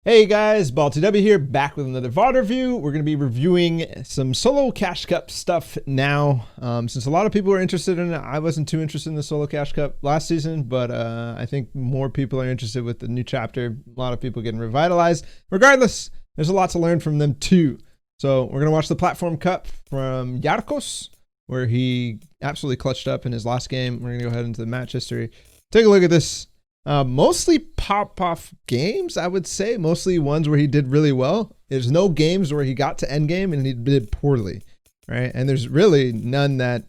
Hey guys, Ballatw here, back with another VOD review. We're going to be reviewing some solo cash cup stuff now. Since a lot of people are interested in it, I wasn't too interested in the solo cash cup last season, but I think more people are interested with the new chapter. A lot of people getting revitalized. Regardless, there's a lot to learn from them too. So we're going to watch the platform cup from Jarkos, where he absolutely clutched up in his last game. We're going to go ahead into the match history. Take a look at this. Mostly pop-off games, I would say. Mostly ones where he did really well. There's no games where he got to endgame and he did poorly, right? And there's really none that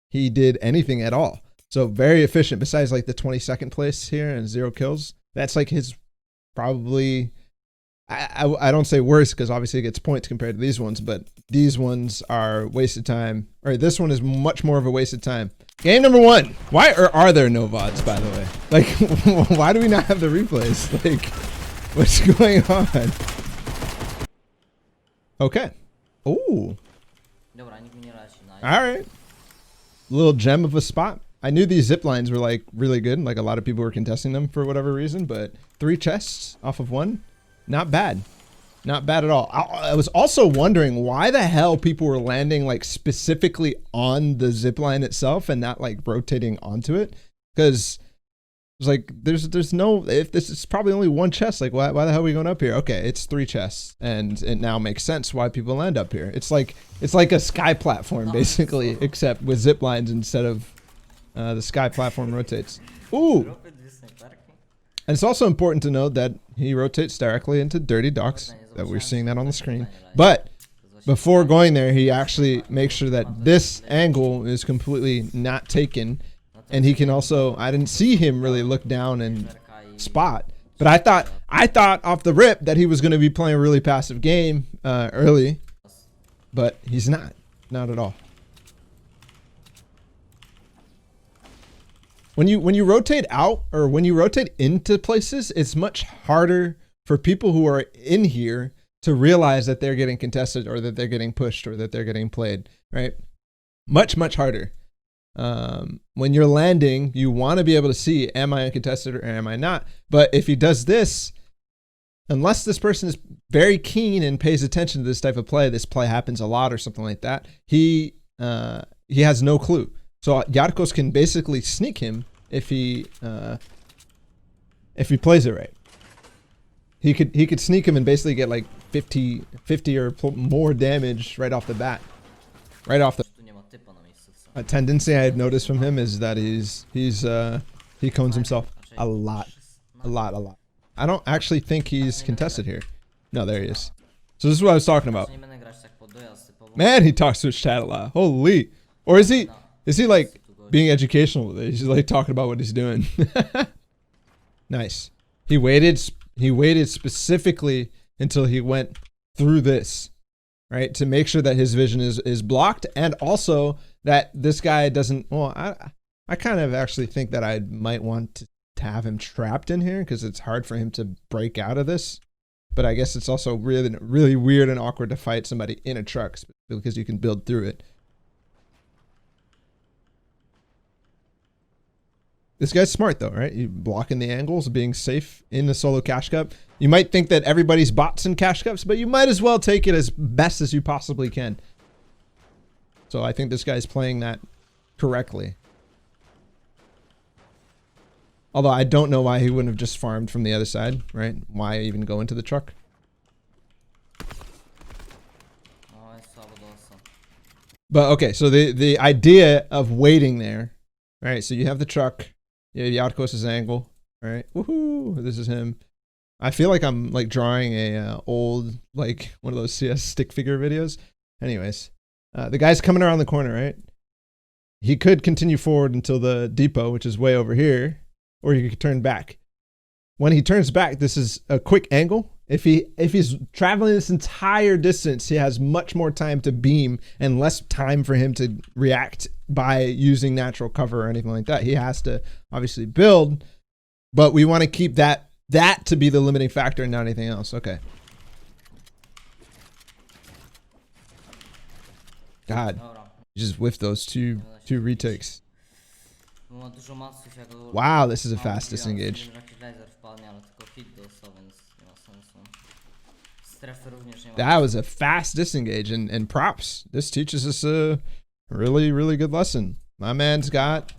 he did anything at all. So very efficient, besides like the 22nd place here and 0 kills. That's like his probably, I don't say worse because obviously he gets points compared to these ones, but these ones are wasted time. Or this one is much more of a wasted time. Game number 1. Why are there no VODs, by the way? Like, why do we not have the replays? Like, what's going on? Okay. Ooh. Alright. Little gem of a spot. I knew these zip lines were like really good. Like a lot of people were contesting them for whatever reason, but 3 chests off of 1. Not bad. Not bad at all. I was also wondering why the hell people were landing like specifically on the zip line itself and not like rotating onto it. Because it's like there's no, if this is probably only 1 chest, like why the hell are we going up here? Okay, it's 3 chests, and it now makes sense why people land up here. It's like a sky platform basically, except with zip lines instead of the sky platform rotates. Ooh. And it's also important to note that he rotates directly into dirty docks, that we're seeing that on the screen. But before going there, he actually makes sure that this angle is completely not taken. And he can also, I didn't see him really look down and spot, but I thought off the rip that he was going to be playing a really passive game early, but he's not at all. When you rotate out or when you rotate into places, it's much harder for people who are in here to realize that they're getting contested or that they're getting pushed or that they're getting played, right? Much harder. When you're landing, you want to be able to see, am I uncontested or am I not? But if he does this, unless this person is very keen and pays attention to this type of play, this play happens a lot or something like that, he has no clue. So Jarkos can basically sneak him if he plays it right. He could sneak him and basically get like 50 or more damage right off the bat. Right off the. A tendency I've noticed from him is that he cones himself a lot. I don't actually think he's contested here. No, there he is. So this is what I was talking about. Man, he talks to his chat a lot. Holy. Or is he like being educational with it? He's like talking about what he's doing. Nice. He waited specifically until he went through this, right? To make sure that his vision is blocked, and also that this guy doesn't, well, I kind of actually think that I might want to have him trapped in here because it's hard for him to break out of this. But I guess it's also really weird and awkward to fight somebody in a truck because you can build through it. This guy's smart though, right? You blocking the angles, being safe in the solo cash cup. You might think that everybody's bots in cash cups, but you might as well take it as best as you possibly can. So I think this guy's playing that correctly. Although I don't know why he wouldn't have just farmed from the other side, right? Why even go into the truck? But okay, so the idea of waiting there, right? So you have the truck. Yeah, Jarkos' angle, right? Woohoo! This is him. I feel like I'm like drawing a old, like one of those CS stick figure videos. Anyways, the guy's coming around the corner, right? He could continue forward until the depot, which is way over here, or he could turn back. When he turns back, this is a quick angle. If he's traveling this entire distance, he has much more time to beam and less time for him to react by using natural cover or anything like that. He has to obviously build, but we want to keep that to be the limiting factor and not anything else. Okay. God, you just whiffed those two retakes. Wow, this is a fast disengage. That was a fast disengage, and props. This teaches us a really, really good lesson. My man's got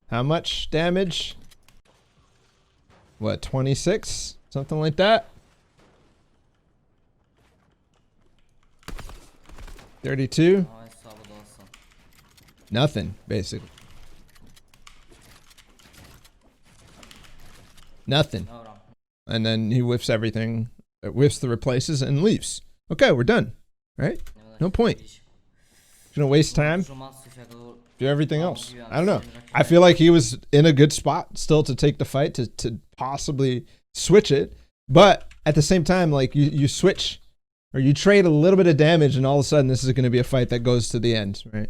how much damage? What, 26? Something like that? 32? Nothing, basically. Nothing. And then he whiffs everything, whiffs the replaces and leaves. Okay, we're done, right? No point. Gonna waste time, do everything else. I don't know. I feel like he was in a good spot still to take the fight, to possibly switch it. But at the same time, like you switch or you trade a little bit of damage and all of a sudden this is gonna be a fight that goes to the end, right?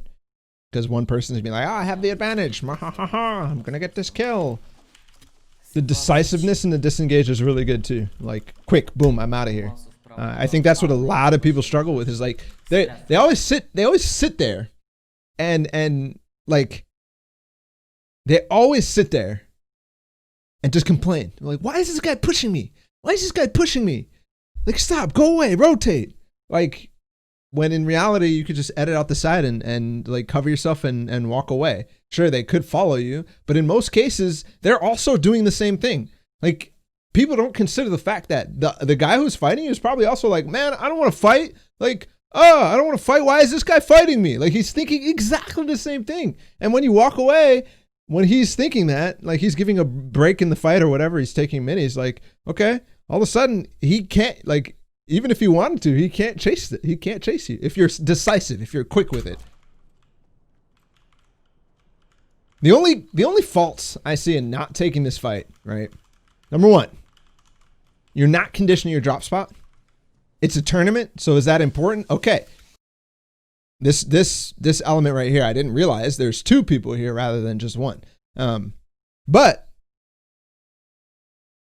Because one person's gonna be like, oh, I have the advantage. I'm gonna get this kill. The decisiveness and the disengage is really good too. Like, quick, boom, I'm out of here. I think that's what a lot of people struggle with. Is like they always sit there, and like they always sit there and just complain. They're like, why is this guy pushing me? Why is this guy pushing me? Like, stop, go away, rotate. Like, when in reality you could just edit out the side and like cover yourself and walk away. Sure, they could follow you, but in most cases they're also doing the same thing. Like, people don't consider the fact that the guy who's fighting you is probably also like, man, I don't want to fight. Like, oh, I don't want to fight. Why is this guy fighting me? Like, he's thinking exactly the same thing. And when you walk away, when he's thinking that, like he's giving a break in the fight or whatever, he's taking minis, like, okay, all of a sudden he can't, like, even if he wanted to, he can't chase it. He can't chase you if you're decisive, if you're quick with it. The only faults I see in not taking this fight, right? Number one, you're not conditioning your drop spot. It's a tournament, so is that important? Okay. This element right here, I didn't realize there's two people here rather than just one. But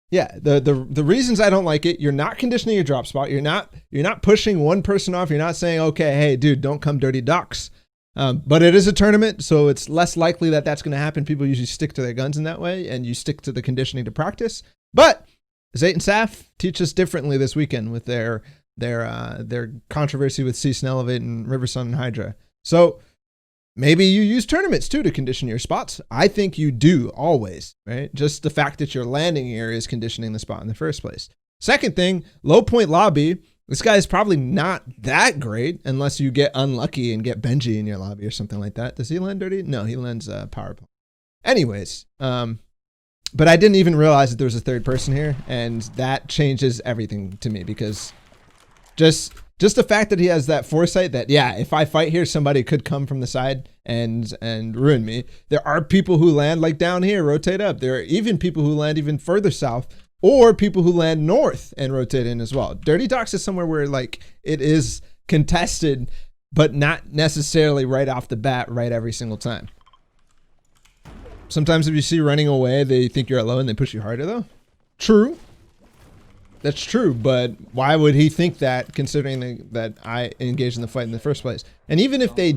yeah, the reasons I don't like it, you're not conditioning your drop spot. You're not pushing one person off. You're not saying, okay, hey, dude, don't come dirty docs. But it is a tournament, so it's less likely that that's going to happen. People usually stick to their guns in that way, and you stick to the conditioning to practice. But Zayt and Saf teach us differently this weekend with their controversy with Cease and Elevate and Riversun and Hydra. So maybe you use tournaments too to condition your spots. I think you do always, right? Just the fact that you're landing here is conditioning the spot in the first place. Second thing, low point lobby. This guy is probably not that great unless you get unlucky and get Benji in your lobby or something like that. Does he land dirty? No, he lands power play. Anyways, but I didn't even realize that there was a third person here, and that changes everything to me because just the fact that he has that foresight that, yeah, if I fight here, somebody could come from the side and ruin me. There are people who land like down here, rotate up. There are even people who land even further south, or people who land north and rotate in as well. Dirty Docks is somewhere where like it is contested, but not necessarily right off the bat, right every single time. Sometimes if you see running away, they think you're at low and they push you harder though. True. That's true, but why would he think that considering that I engaged in the fight in the first place? And even if they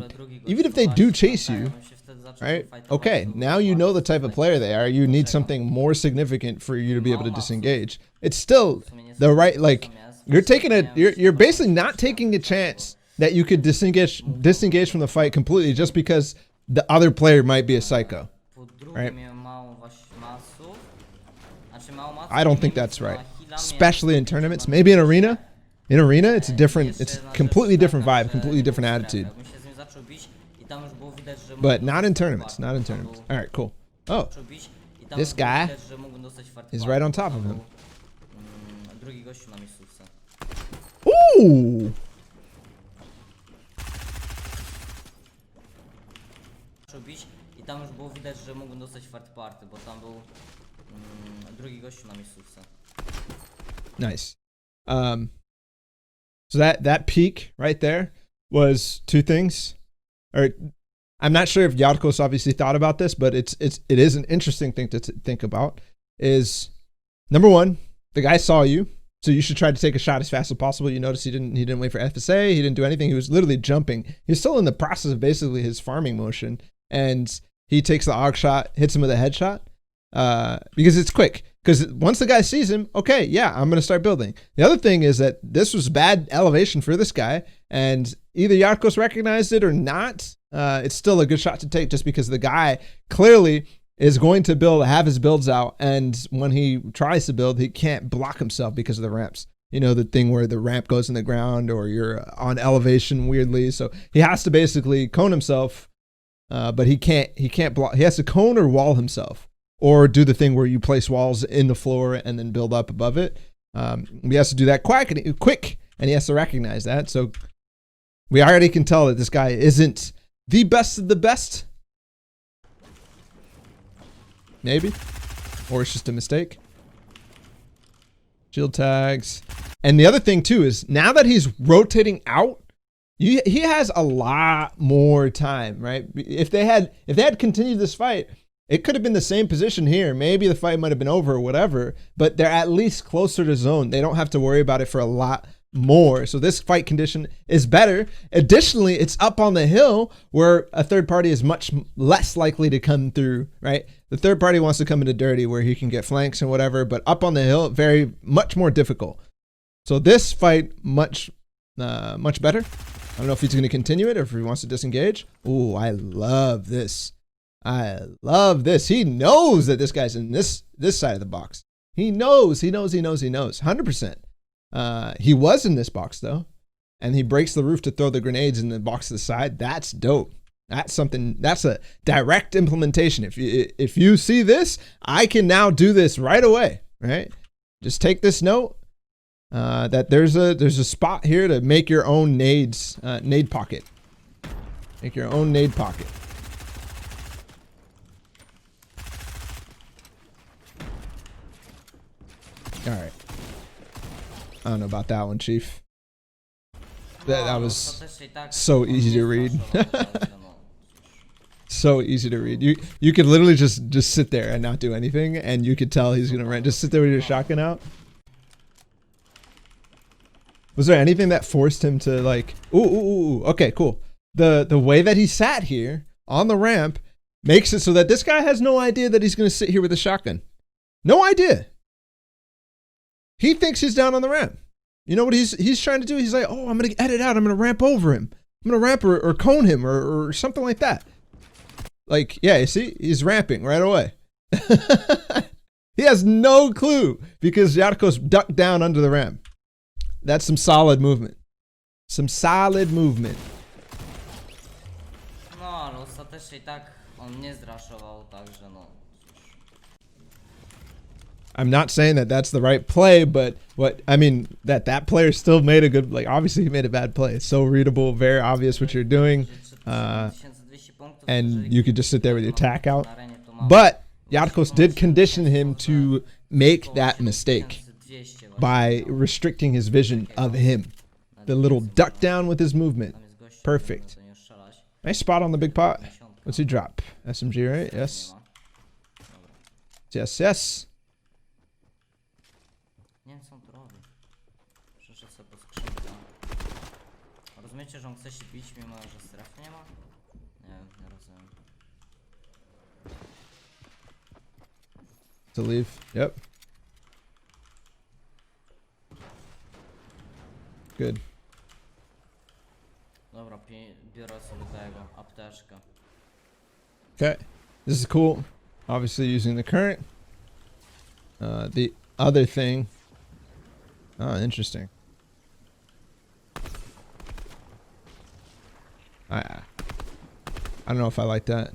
do chase you, right? Okay, now you know the type of player they are. You need something more significant for you to be able to disengage. It's still the right, like you're basically not taking a chance that you could disengage from the fight completely just because the other player might be a psycho, right? I don't think that's right, especially in tournaments. Maybe in arena. In arena, it's a completely different vibe, completely different attitude. But not in tournaments, not in tournaments. All right, cool. Oh, this guy is right on top of him. Ooh! Nice. So that peak right there was two things. Or I'm not sure if Jarkos obviously thought about this, but it is an interesting thing to think about. Is number one, the guy saw you, so you should try to take a shot as fast as possible. You notice he didn't wait for FSA, he didn't do anything. He was literally jumping. He's still in the process of basically his farming motion, and he takes the AUG shot, hits him with a headshot, because it's quick. Because once the guy sees him, okay, yeah, I'm going to start building. The other thing is that this was bad elevation for this guy, and either Jarkos recognized it or not. It's still a good shot to take just because the guy clearly is going to have his builds out, and when he tries to build, he can't block himself because of the ramps. You know, the thing where the ramp goes in the ground or you're on elevation weirdly. So he has to basically cone himself, but he can't block. He has to cone or wall himself, or do the thing where you place walls in the floor and then build up above it. He has to do that quick, and he has to recognize that. So we already can tell that this guy isn't the best of the best. Maybe, or it's just a mistake. Shield tags. And the other thing too is now that he's rotating out, he has a lot more time, right? If they had continued this fight, it could have been the same position here. Maybe the fight might have been over or whatever, but they're at least closer to zone. They don't have to worry about it for a lot more. So this fight condition is better. Additionally, it's up on the hill where a third party is much less likely to come through, right? The third party wants to come into dirty where he can get flanks and whatever, but up on the hill, much more difficult. So this fight, much better. I don't know if he's going to continue it or if he wants to disengage. Oh, I love this. I love this. He knows that this guy's in this side of the box. He knows. 100%. He was in this box though, and he breaks the roof to throw the grenades in the box to the side. That's dope. That's something. That's a direct implementation. If you see this, I can now do this right away. Right? Just take this note that there's a spot here to make your own nades, nade pocket. Make your own nade pocket. All right. I don't know about that one, Chief. That was so easy to read. So easy to read. You could literally just sit there and not do anything, and you could tell he's gonna run. Just sit there with your shotgun out. Was there anything that forced him to like? Ooh. Okay, cool. The way that he sat here on the ramp makes it so that this guy has no idea that he's gonna sit here with a shotgun. No idea. He thinks he's down on the ramp. You know what he's trying to do? He's like, oh, I'm going to edit out. I'm going to ramp over him. I'm going to ramp or cone him or something like that. Like, yeah, you see? He's ramping right away. He has no clue because Jarkos ducked down under the ramp. That's some solid movement. Some solid movement. No, ale ostatecznie tak on nie zraszował, także no. I'm not saying that that's the right play, but that player still made a good, like, obviously he made a bad play. It's so readable, very obvious what you're doing. And you could just sit there with your tack out. But Jarkos did condition him to make that mistake by restricting his vision of him. The little duck down with his movement. Perfect. Nice spot on the big pot. What's he drop? SMG, right? Yes. Yes. Nie wiem co on tu robi. Przyszedł sobie po skrzynkę. Rozumiecie, że on chce się bić mimo że strefy nie ma? Nie wiem, nie rozumiem. To leave. Yep. Good. Dobra, biorę sobie tego, apteczkę. Okay. This is cool. Obviously using the current. The other thing. Oh, interesting. I don't know if I like that.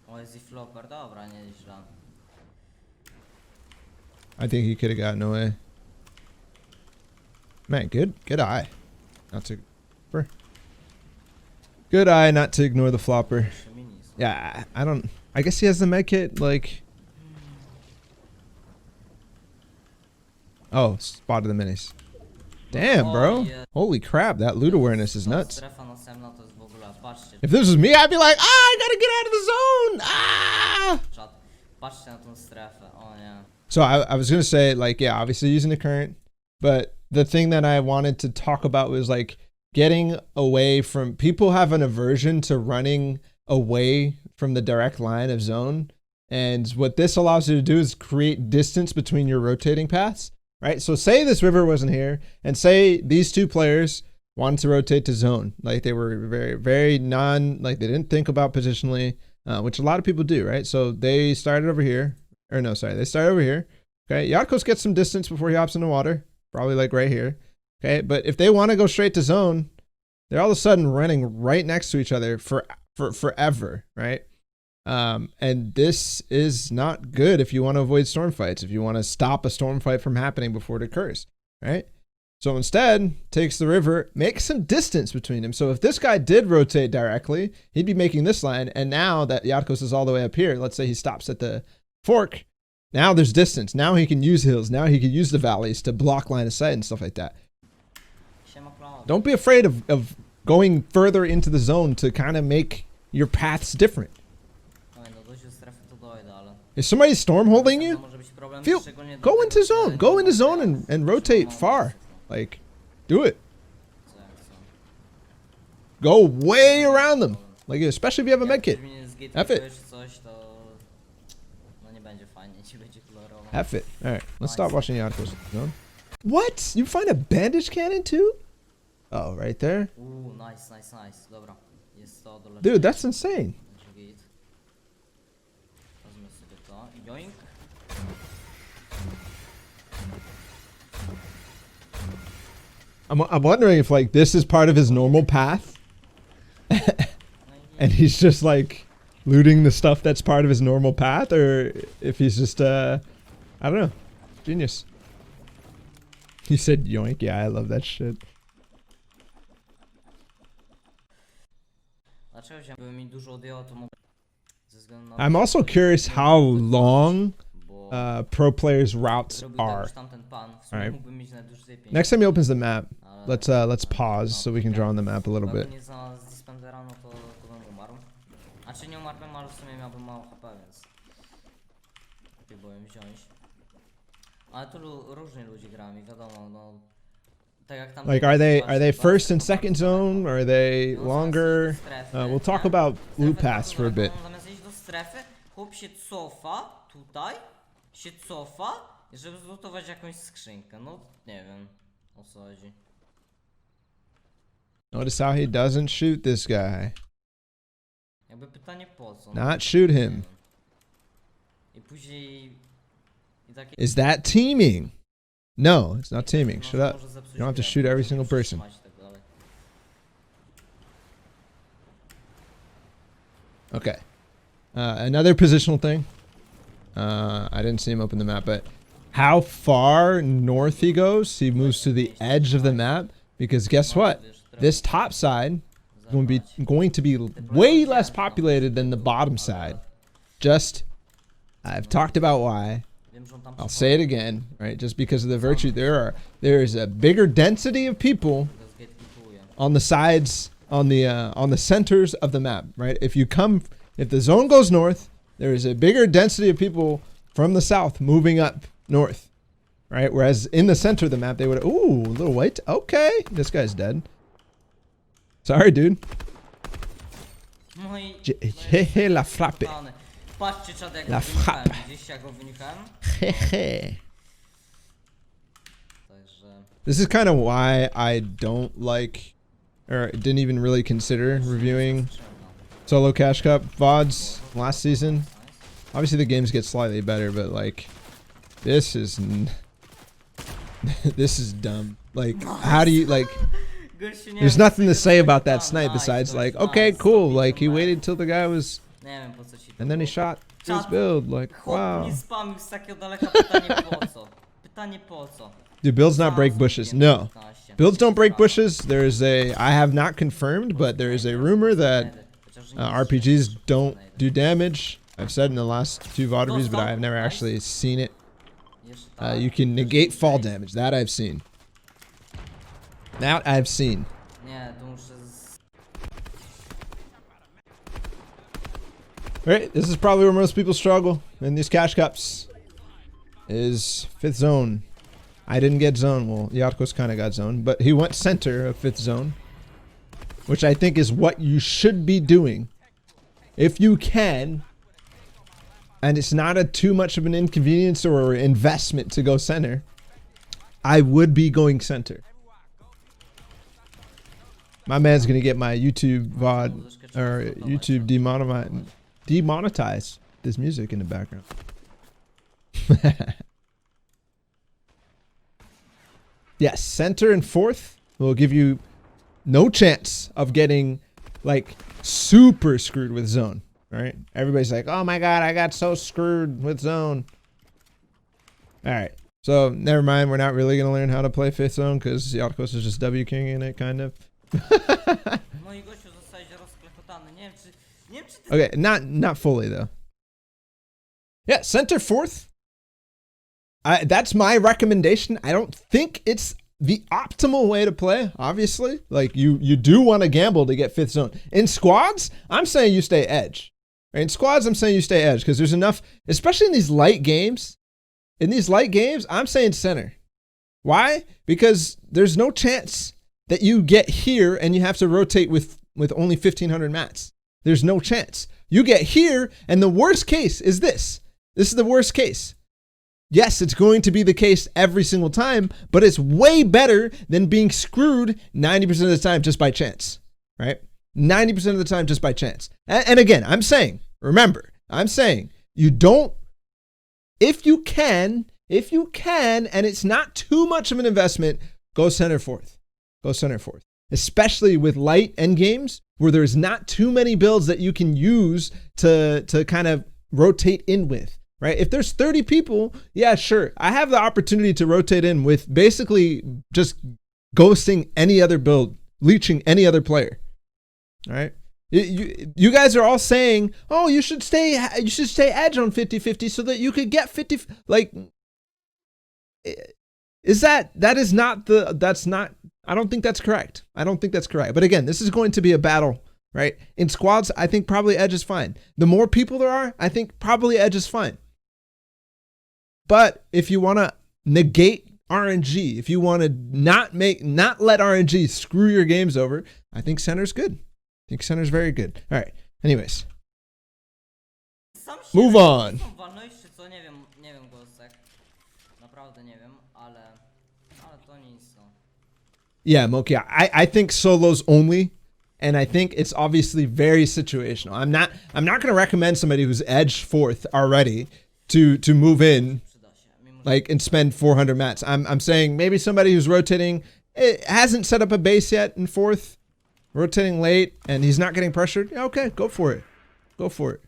O, jest i flopper, dobra, nieźle. I think he could have gotten away. Man, good eye. Not to good eye not to ignore the flopper. Yeah, I guess he has the med kit, like. Oh, spotted the minis. Damn, bro. Holy crap, that loot awareness is nuts. If this was me, I'd be like, I gotta get out of the zone. So I was gonna say, like, yeah, obviously using the current, but the thing that I wanted to talk about was like getting away from, people have an aversion to running away from the direct line of zone. And what this allows you to do is create distance between your rotating paths, right? So say this river wasn't here, and say these two players wanted to rotate to zone. Like they were very like they didn't think about positionally, which a lot of people do, right? So they started over here, or no, sorry, they started over here. Okay, Jarkos gets some distance before he hops in the water, probably like right here. Okay, but if they want to go straight to zone, they're all of a sudden running right next to each other for forever, right? And this is not good if you want to avoid storm fights, if you want to stop a storm fight from happening before it occurs, right? So instead, takes the river, makes some distance between them. So if this guy did rotate directly, he'd be making this line. And now that Jarkos is all the way up here, let's say he stops at the fork, now there's distance. Now he can use hills. Now he can use the valleys to block line of sight and stuff like that. Don't be afraid of going further into the zone to kind of make your paths different. If somebody's storm holding you, go into zone. Go into zone and rotate far. Like, do it. Go way around them. Like, especially if you have a medkit. F it. F it. Alright, let's stop watching Jarkos. No? What? You find a bandage cannon too? Oh, right there. Ooh, nice. Dude, that's insane. Yoink. I'm wondering if like this is part of his normal path. And he's just like looting the stuff that's part of his normal path, or if he's just I don't know. Genius. He said yoink. Yeah, I love that shit. I'm also curious how long pro players' routes are. All right. Next time he opens the map, let's pause so we can draw on the map a little bit. Like, are they first and second zone? Or are they longer? We'll talk about loot paths for a bit. Chłop się cofa tutaj, się cofa, żeby zlutować jakąś skrzynkę. No nie wiem o co chodzi. Notice how he doesn't shoot this guy. Jakby pytanie po co? Not shoot him. I później takie... Is that teaming? No, it's not teaming. Shut up. You don't have to shoot every single person. Okay. Another positional thing. I didn't see him open the map, but how far north he goes, he moves to the edge of the map, because guess what? This top side is going to be way less populated than the bottom side. I've talked about why. I'll say it again, right? Just because of the virtue, there is a bigger density of people on the sides, on the centers of the map, right? If the zone goes north, there is a bigger density of people from the south moving up north, right? Whereas in the center of the map, they would, ooh, a little white. Okay, this guy's dead. Sorry, dude. Hehe, la frappe. La frappe. Hehe. This is kind of why I don't like, or didn't even really consider reviewing Solo Cash Cup VODs last season. Obviously the games get slightly better, but like this is this is dumb. Like, how do you, like, there's nothing to say about that snipe besides like, okay, cool, like he waited till the guy was, and then he shot his build. Like, wow. Do builds not break bushes? No, builds don't break bushes. There's I have not confirmed, but there is a rumor that RPGs don't do damage. I've said in the last 2 VOD reviews, but I have never actually seen it. You can negate fall damage. That I've seen. That I've seen. Right, this is probably where most people struggle in these cash cups. Is 5th zone. I didn't get zone. Well, Jarkos kind of got zone, but he went center of 5th zone, which I think is what you should be doing. if you can, and it's not a too much of an inconvenience or investment to go center, I would be going center. My man's gonna get my YouTube VOD or YouTube demonetize this music in the background. Yes, center and fourth will give you no chance of getting like super screwed with zone. Right? Everybody's like, oh my god, I got so screwed with zone. All right, so never mind. We're not really gonna learn how to play fifth zone because Jarkos is just W king in it, kind of. Okay, not fully though. Yeah, center fourth. That's my recommendation. I don't think it's the optimal way to play, obviously. Like you do want to gamble to get fifth zone. In squads, I'm saying you stay edge. In squads, I'm saying you stay edge because there's enough, especially in these light games. In these light games, I'm saying center. Why? Because there's no chance that you get here and you have to rotate with only 1,500 mats. There's no chance. You get here, and the worst case is this. This is the worst case. Yes, it's going to be the case every single time, but it's way better than being screwed 90% of the time just by chance, right? 90% of the time just by chance. And again, I'm saying, remember, I'm saying you don't, if you can, and it's not too much of an investment, go center fourth. Go center fourth. Especially with light end games where there's not too many builds that you can use to kind of rotate in with. Right? If there's 30 people, yeah, sure. I have the opportunity to rotate in with basically just ghosting any other build, leeching any other player. All right? You guys are all saying, "Oh, you should stay edge on 50-50 so that you could get 50." Like, that's not. I don't think that's correct. I don't think that's correct. But again, this is going to be a battle, right? In squads, I think probably edge is fine. The more people there are, I think probably edge is fine. But if you want to negate RNG, if you want to not let RNG screw your games over, I think center's good. I think center's very good. All right. Anyways. Move on. Yeah, Moki, I think solos only, and I think it's obviously very situational. I'm not going to recommend somebody who's edge fourth already to move in like and spend 400 mats. I'm saying maybe somebody who's rotating, it hasn't set up a base yet in fourth, rotating late, and he's not getting pressured. Yeah, okay, go for it. Go for it.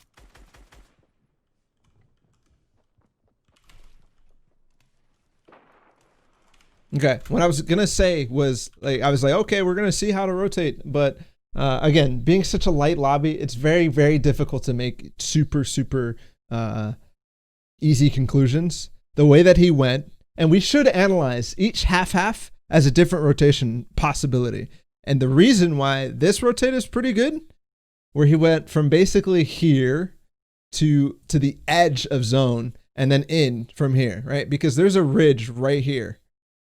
Okay, what I was gonna say was like I was like, okay, we're gonna see how to rotate, but again, being such a light lobby, it's very, very difficult to make super easy conclusions. The way that he went, and we should analyze each half as a different rotation possibility. And the reason why this rotate is pretty good, where he went from basically here to the edge of zone and then in from here, right? Because there's a ridge right here.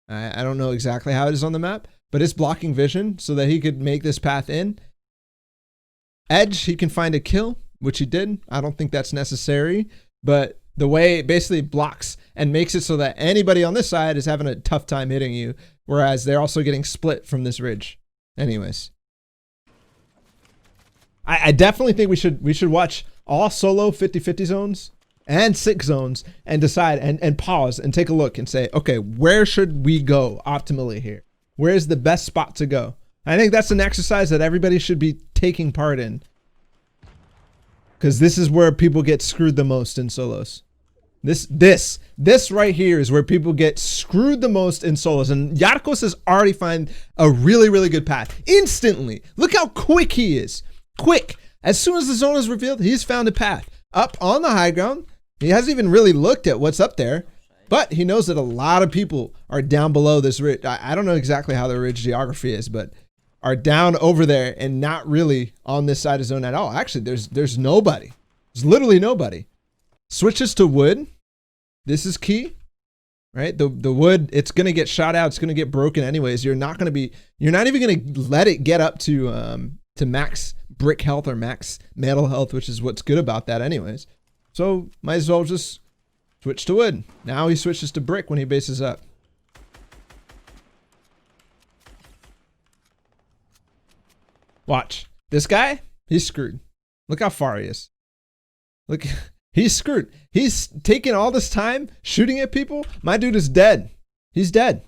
I don't know exactly how it is on the map, but it's blocking vision so that he could make this path in. Edge, he can find a kill, which he did. I don't think that's necessary, but the way it basically blocks and makes it so that anybody on this side is having a tough time hitting you, whereas they're also getting split from this ridge. Anyways, I definitely think we should watch all solo 50-50 zones and 6 zones and decide and pause and take a look and say, okay, where should we go optimally here? Where's the best spot to go? I think that's an exercise that everybody should be taking part in, because this is where people get screwed the most in solos. This right here is where people get screwed the most in solos, and Jarkos has already found a really, really good path instantly. Look how quick he is. Quick. As soon as the zone is revealed, he's found a path up on the high ground. He hasn't even really looked at what's up there, but he knows that a lot of people are down below this ridge. I don't know exactly how the ridge geography is, but are down over there and not really on this side of zone at all. Actually, there's nobody. There's literally nobody. Switches to wood. This is key, right? The wood, it's gonna get shot out. It's gonna get broken anyways. You're not even gonna let it get up to max brick health or max metal health, which is what's good about that anyways. So might as well just switch to wood. Now he switches to brick when he bases up. Watch. This guy, he's screwed. Look how far he is. Look, he's screwed. He's taking all this time shooting at people. My dude is dead. He's dead.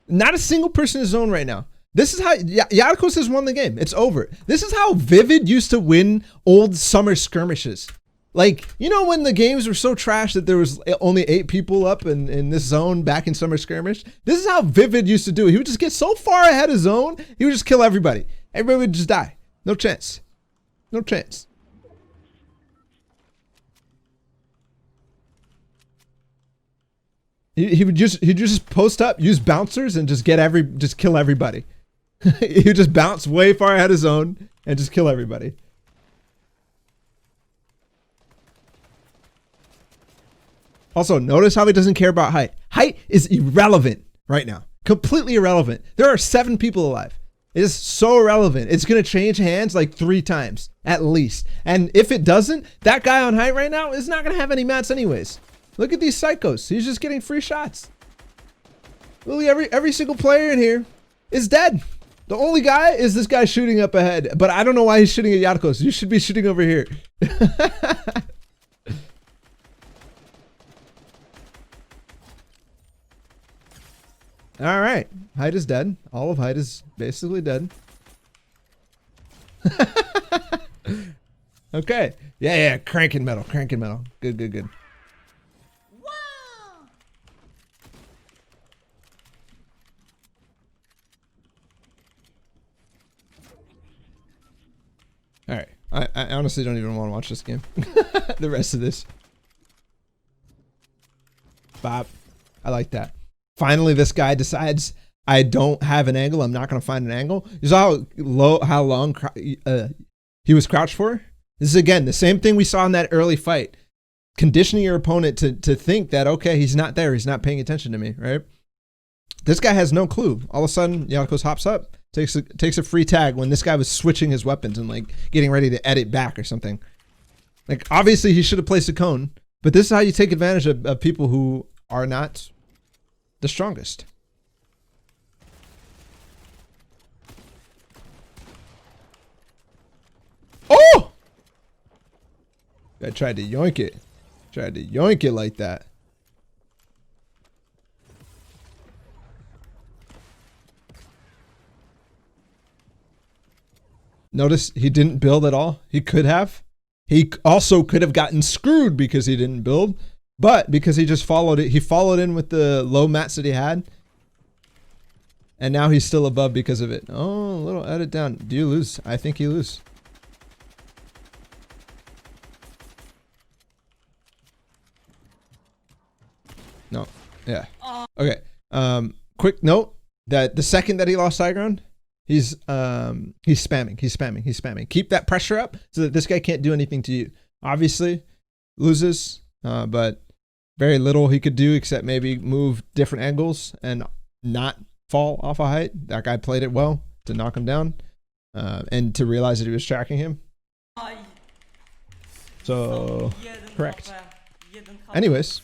Not a single person in zone right now. This is how Jarkos has won the game. It's over. This is how Vivid used to win old summer skirmishes. Like, you know when the games were so trash that there was only 8 people up in this zone back in summer skirmish? This is how Vivid used to do it. He would just get so far ahead of zone, he would just kill everybody. Everybody would just die. No chance. No chance. He would just post up, use bouncers, and just kill everybody. He would just bounce way far ahead of zone and just kill everybody. Also, notice how he doesn't care about height. Height is irrelevant right now. Completely irrelevant. There are 7 people alive. It is so irrelevant. It's going to change hands like 3 times at least. And if it doesn't, that guy on height right now is not going to have any mats anyways. Look at these psychos. He's just getting free shots. Literally every single player in here is dead. The only guy is this guy shooting up ahead. But I don't know why he's shooting at Jarkos. You should be shooting over here. All right, height is dead. All of height is basically dead. Okay, yeah, cranking metal. Good. Wow. All right, I honestly don't even want to watch this game. The rest of this. Bop, I like that. Finally, this guy decides I don't have an angle. I'm not going to find an angle. You saw how long he was crouched for? This is, again, the same thing we saw in that early fight. Conditioning your opponent to think that, okay, he's not there. He's not paying attention to me, right? This guy has no clue. All of a sudden, Jarkos hops up, takes a free tag when this guy was switching his weapons and like getting ready to edit back or something. Like, obviously, he should have placed a cone, but this is how you take advantage of people who are not the strongest. Oh! I tried to yoink it. Tried to yoink it like that. Notice he didn't build at all. He could have. He also could have gotten screwed because he didn't build. But because he just followed it, he followed in with the low mats that he had. And now he's still above because of it. Oh, a little edit down. Do you lose? I think you lose. No. Yeah. Okay. Quick note that the second that he lost high ground, he's spamming. Keep that pressure up so that this guy can't do anything to you. Obviously, loses, but very little he could do except maybe move different angles and not fall off a height. That guy played it well to knock him down and to realize that he was tracking him. So, correct. Anyways,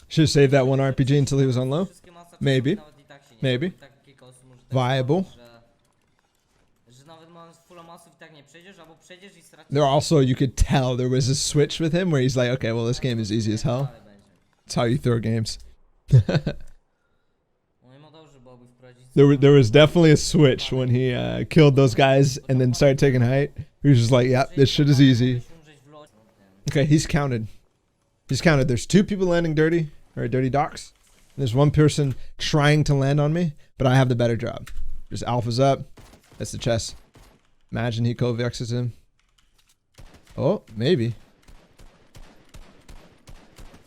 should have saved that one RPG until he was on low. Maybe. Viable. There also, you could tell there was a switch with him where he's like, okay, well, this game is easy as hell. That's how you throw games. There was definitely a switch when he killed those guys and then started taking height. He was just like, yeah, this shit is easy. Okay, he's counted. He's counted. There's 2 people landing dirty, or dirty docks. There's 1 person trying to land on me, but I have the better job. Just alphas up. That's the chest. Imagine he Kovexes him. Oh, maybe.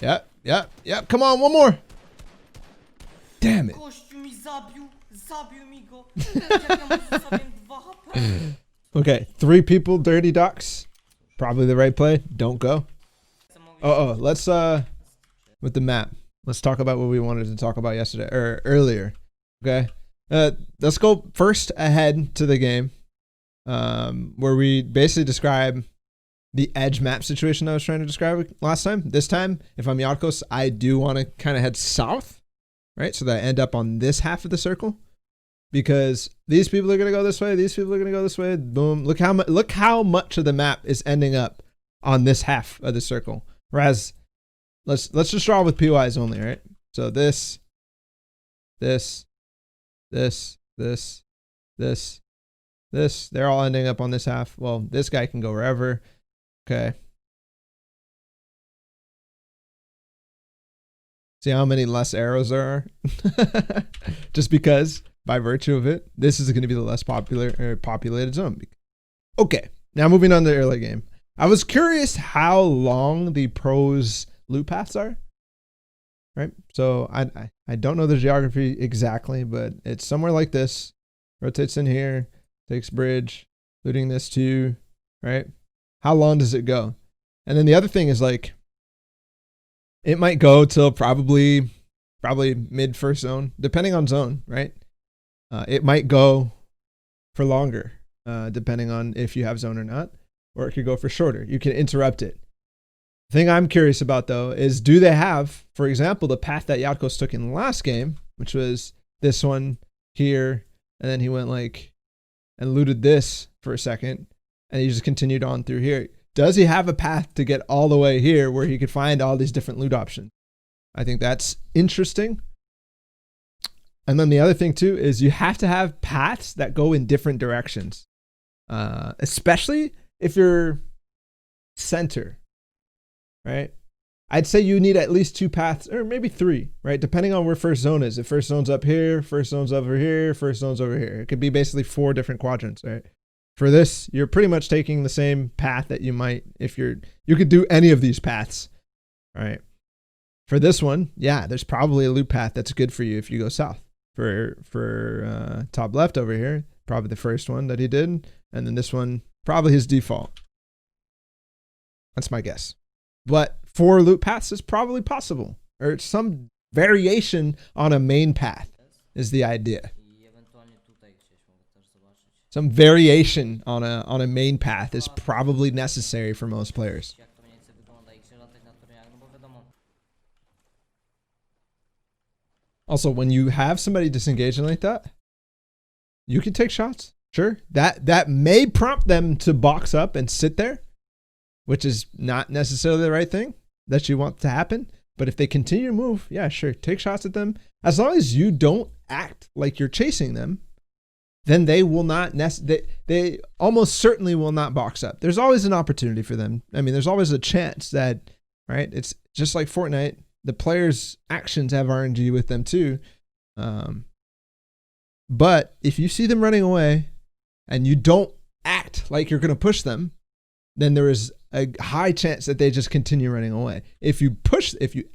Yep. Come on, 1 more. Damn it. Okay, 3 people, dirty docks. Probably the right play. Don't go. Let's with the map. Let's talk about what we wanted to talk about yesterday or earlier. Okay. Let's go first ahead to the game. where we basically describe the edge map situation I was trying to describe last time. This time, if I'm Jarkos, I do want to kind of head south, right? So that I end up on this half of the circle, because these people are going to go this way. These people are going to go this way. Boom. Look how much of the map is ending up on this half of the circle. Whereas let's just draw with POIs only, right? So this, they're all ending up on this half. Well, this guy can go wherever. Okay. See how many less arrows there are? Just because, by virtue of it, this is going to be the less populated zone. Okay, now moving on to the early game. I was curious how long the pros loot paths are. Right? So I don't know the geography exactly, but it's somewhere like this. Rotates in here, takes bridge, looting this too, right? How long does it go? And then the other thing is like, it might go till probably mid first zone, depending on zone, right? It might go for longer, depending on if you have zone or not, or it could go for shorter. You can interrupt it. The thing I'm curious about though is, do they have, for example, the path that Jarkos took in the last game, which was this one here, and then he went like and looted this for a second, and he just continued on through here. Does he have a path to get all the way here where he could find all these different loot options? I think that's interesting. And then the other thing too is you have to have paths that go in different directions, especially if you're center, right? I'd say you need at least 2 paths, or maybe 3, right? Depending on where first zone is. If first zone's up here, first zone's over here, first zone's over here. It could be basically 4 different quadrants, right? For this, you're pretty much taking the same path that you might if you could do any of these paths, right? For this one, yeah, there's probably a loop path that's good for you if you go south. For top left over here, probably the first one that he did, and then this one, probably his default. That's my guess. But 4 loop paths is probably possible, or some variation on a main path is the idea. Some variation on a main path is probably necessary for most players. Also, when you have somebody disengaging like that, you can take shots. Sure, that may prompt them to box up and sit there, which is not necessarily the right thing that you want to happen. But if they continue to move, yeah, sure, take shots at them. As long as you don't act like you're chasing them, then they will not, they almost certainly will not box up. There's always an opportunity for them. I mean, there's always a chance that, right? It's just like Fortnite. The players' actions have RNG with them too. But if you see them running away and you don't act like you're going to push them, then there is a high chance that they just continue running away. If you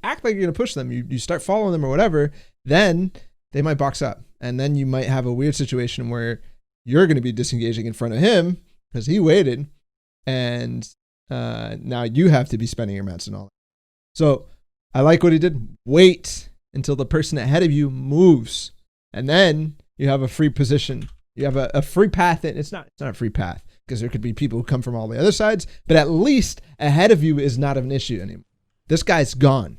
act like you're going to push them, you start following them or whatever, then they might box up. And then you might have a weird situation where you're going to be disengaging in front of him because he waited, and now you have to be spending your mats and all that. So I like what he did. Wait until the person ahead of you moves, and then you have a free position. You have a free path. It's not a free path because there could be people who come from all the other sides, but at least ahead of you is not an issue anymore. This guy's gone.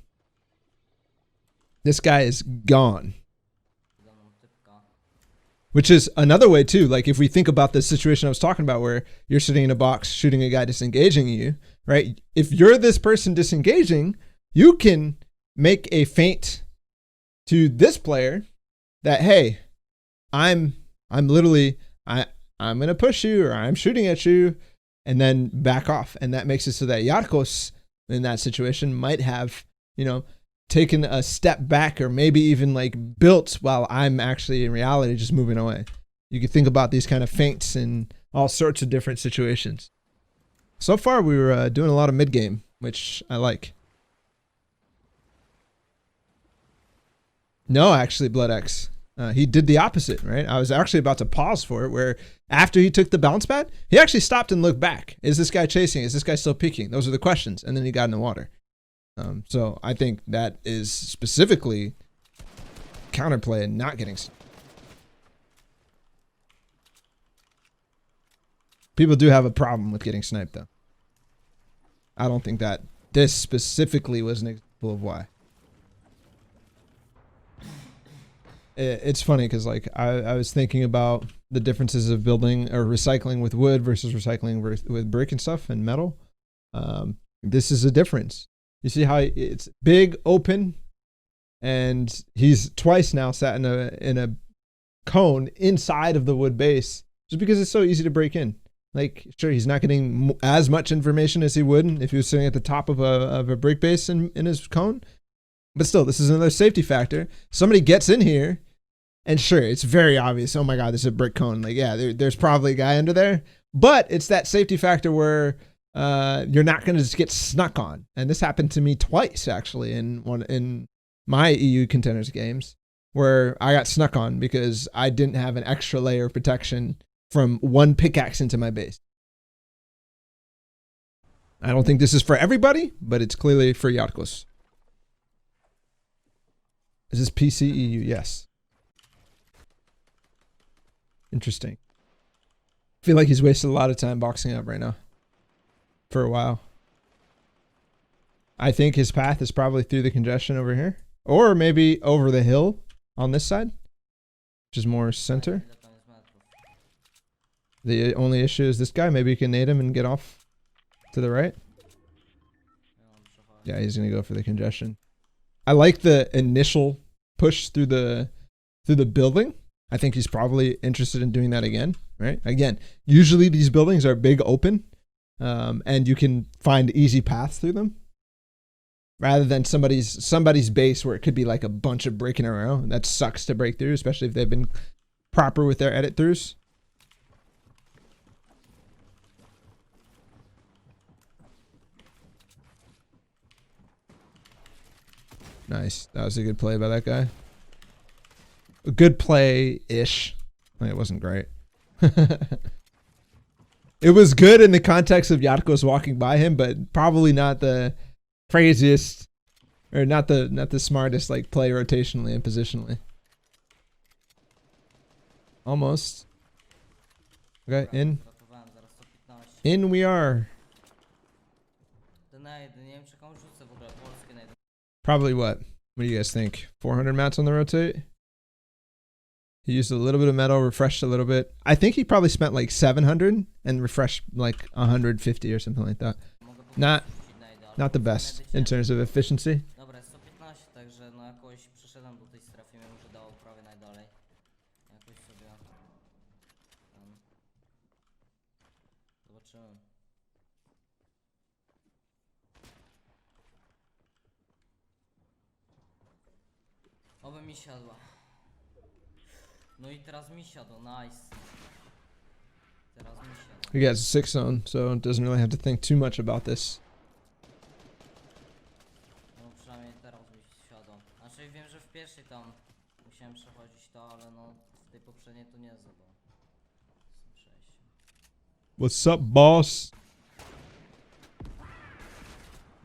This guy is gone. Which is another way too. Like if we think about the situation I was talking about where you're sitting in a box shooting a guy disengaging you, right? If you're this person disengaging, you can make a feint to this player that, hey, I'm literally, I'm going to push you, or I'm shooting at you, and then back off. And that makes it so that Jarkos in that situation might have, taken a step back, or maybe even like built while I'm actually in reality just moving away. You can think about these kind of feints in all sorts of different situations. So far, we were doing a lot of mid game, which I like. No, actually, BloodX. He did the opposite, right? I was actually about to pause for it, where after he took the bounce pad, he actually stopped and looked back. Is this guy chasing? Is this guy still peeking? Those are the questions. And then he got in the water. So I think that is specifically counterplay and not getting. People do have a problem with getting sniped, though. I don't think that this specifically was an example of why. It's funny because, like, I was thinking about the differences of building or recycling with wood versus recycling with brick and stuff and metal. This is a difference. You see how it's big, open, and he's twice now sat in a cone inside of the wood base just because it's so easy to break in. Like, sure, he's not getting as much information as he would if he was sitting at the top of a brick base in his cone. But still, this is another safety factor. Somebody gets in here, and sure, it's very obvious. Oh my God, this is a brick cone. Like, yeah, there's probably a guy under there. But it's that safety factor where you're not going to just get snuck on. And this happened to me twice, actually, in my EU Contenders games, where I got snuck on because I didn't have an extra layer of protection from one pickaxe into my base. I don't think this is for everybody, but it's clearly for Jarkos. Is this PC EU? Yes. Interesting. I feel like he's wasted a lot of time boxing up right now. For a while. I think his path is probably through the congestion over here. Or maybe over the hill on this side. Which is more center. The only issue is this guy. Maybe you can nade him and get off to the right. Yeah, he's going to go for the congestion. I like the initial push through the building. I think he's probably interested in doing that again, right? Again, usually these buildings are big open, and you can find easy paths through them. Rather than somebody's base where it could be like a bunch of breaking around. That sucks to break through, especially if they've been proper with their edit throughs. Nice. That was a good play by that guy. A good play-ish. It wasn't great. It was good in the context of Jarkos walking by him, but probably not the craziest or not the smartest like play rotationally and positionally. Almost. Okay, in. In we are. Probably what? What do you guys think? 400 mats on the rotate? He used a little bit of metal, refreshed a little bit. I think he probably spent like 700 and refreshed like 150 or something like that. Not the best in terms of efficiency. Dobra, 115, także no jakoś przyszedłem do tej strefy, mimo że dało prawie najdalej. Jakoś sobie zobaczymy. Oby mi siadła. No i teraz mi siadło, nice. Teraz mi siadło. He gets a 6 zone, so doesn't really have to think too much about this. No przynajmniej teraz mi siadło. Znaczy wiem, że w pierwszej tam musiałem przechodzić to, ale no w tej poprzedniej to nie było. What's up, boss?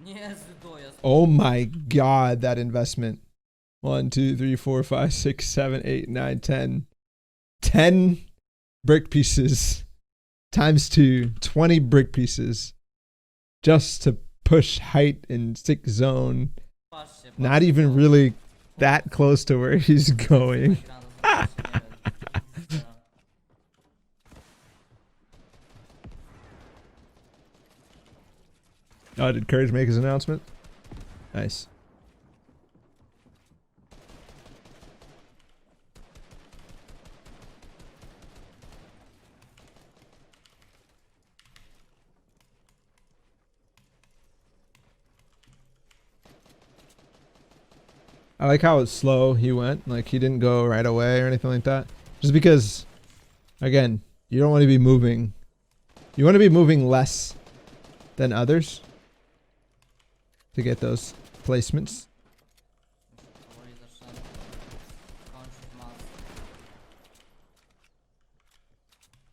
Niezły dojazd. Oh my god, that investment. 1, 2, 3, 4, 5, 6, 7, 8, 9, 10. 10 brick pieces times 2, 20 brick pieces just to push height in 6 zone. Not even really that close to where he's going. Oh, did Courage make his announcement? Nice. I like how slow he went. Like, he didn't go right away or anything like that. Just because, again, you don't want to be moving. You want to be moving less than others to get those placements.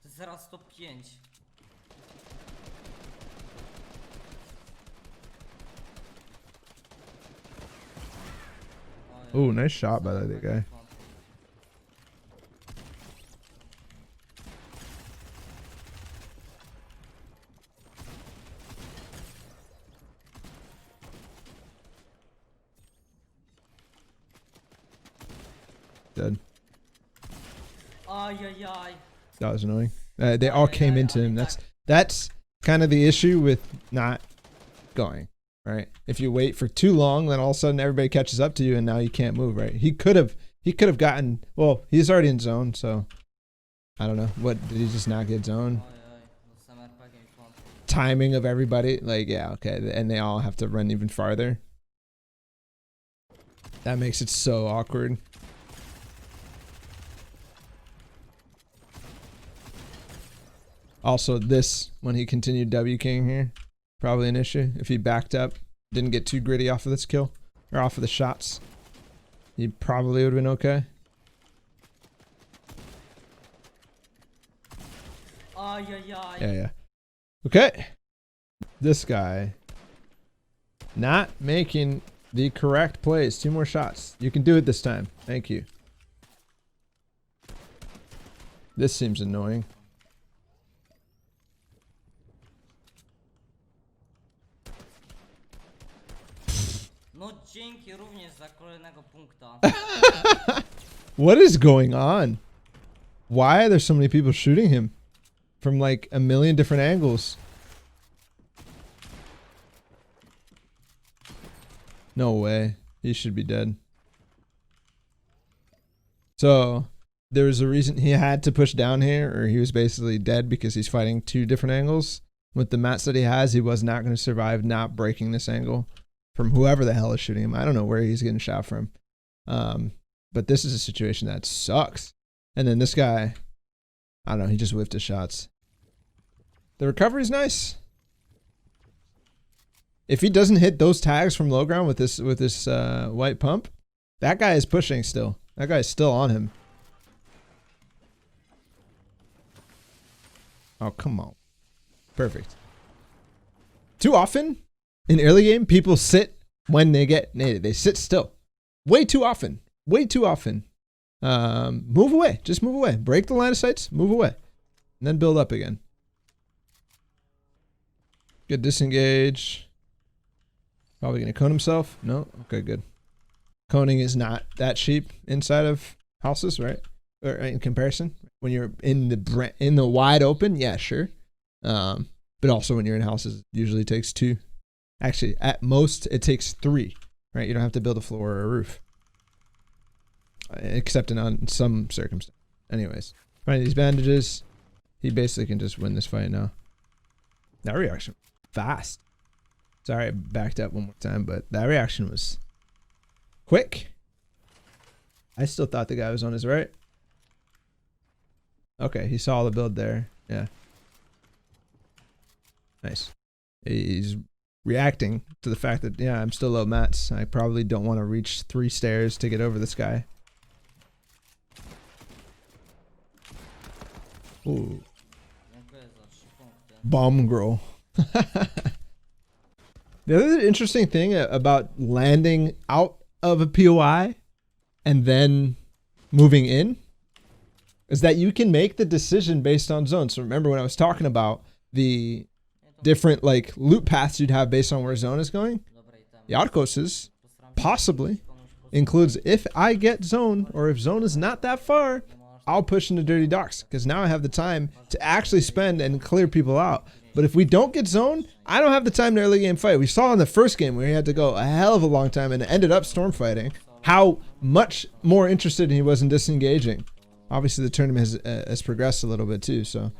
To jest zaraz top 5. Ooh, nice shot by that guy. Dead. Ajajaj. That was annoying. They all came into him. That's kind of the issue with not going, right? If you wait for too long, then all of a sudden everybody catches up to you and now you can't move, right? He could have gotten, well, he's already in zone, so I don't know. What, did he just not get zone? Timing of everybody, like, yeah, okay. And they all have to run even farther. That makes it so awkward. Also, this, when he continued W King here, probably an issue. If he backed up, didn't get too gritty off of this kill, or off of the shots, he probably would have been okay. Yeah. Okay. This guy not making the correct plays. 2 more shots. You can do it this time. Thank you. This seems annoying. No dzięki również za kolejnego punkta. What is going on? Why are there so many people shooting him from like a million different angles? No way. He should be dead. So there was a reason he had to push down here, or he was basically dead because he's fighting 2 different angles. With the mats that he has, he was not going to survive not breaking this angle from whoever the hell is shooting him. I don't know where he's getting shot from. But this is a situation that sucks. And then this guy, I don't know, he just whiffed his shots. The recovery's nice. If he doesn't hit those tags from low ground with this white pump, that guy is pushing still. That guy is still on him. Oh, come on. Perfect. Too often in early game, people sit when they get naded. They sit still. Way too often. Way too often. Move away. Just move away. Break the line of sights. Move away. And then build up again. Good disengage. Probably going to cone himself. No? Okay, good. Coning is not that cheap inside of houses, right? Or in comparison. When you're in the wide open, yeah, sure. But also when you're in houses, it usually takes 2. Actually, at most, it takes 3, right? You don't have to build a floor or a roof. Except in some circumstances. Anyways, find these bandages. He basically can just win this fight now. That reaction, fast. Sorry, I backed up one more time, but that reaction was quick. I still thought the guy was on his right. Okay, he saw the build there. Yeah. Nice. He's reacting to the fact that, yeah, I'm still low mats. I probably don't want to reach 3 stairs to get over this guy. Ooh. Bomb girl. The other interesting thing about landing out of a POI and then moving in is that you can make the decision based on zone. So remember when I was talking about the different like loot paths you'd have based on where zone is going? Jarkos's possibly includes if I get zone, or if zone is not that far, I'll push into dirty docks because now I have the time to actually spend and clear people out. But if we don't get zone, I don't have the time to early game fight. We saw in the first game where he had to go a hell of a long time and ended up storm fighting how much more interested he was in disengaging. Obviously the tournament has progressed a little bit too, so.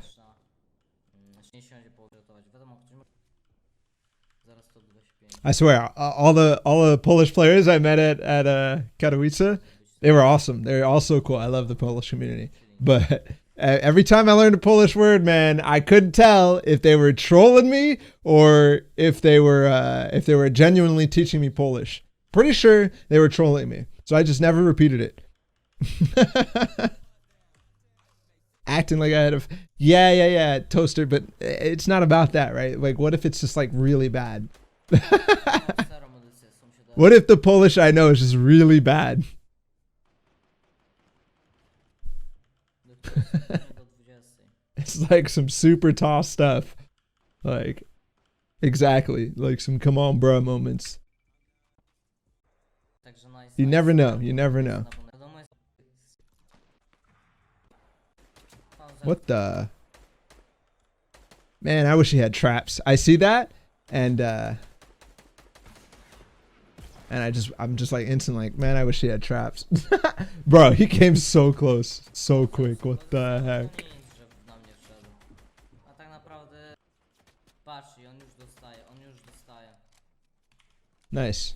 I swear, all the Polish players I met at Katowice, they were awesome. They're all so cool. I love the Polish community. But every time I learned a Polish word, man, I couldn't tell if they were trolling me or if they were genuinely teaching me Polish. Pretty sure they were trolling me, so I just never repeated it. Acting like I had a yeah toaster, but it's not about that, right? Like, what if it's just like really bad? What if the Polish I know is just really bad? It's like some super toss stuff. Like, exactly. Like some come on bruh moments. You never know. You never know. What the? Man, I wish he had traps. I see that, and I'm just like instant like, man, I wish he had traps. Bro, he came so close, so quick. What the heck? Nic, że na mnie wszedł. A tak naprawdę... Patrz, i on już dostaje, Nice.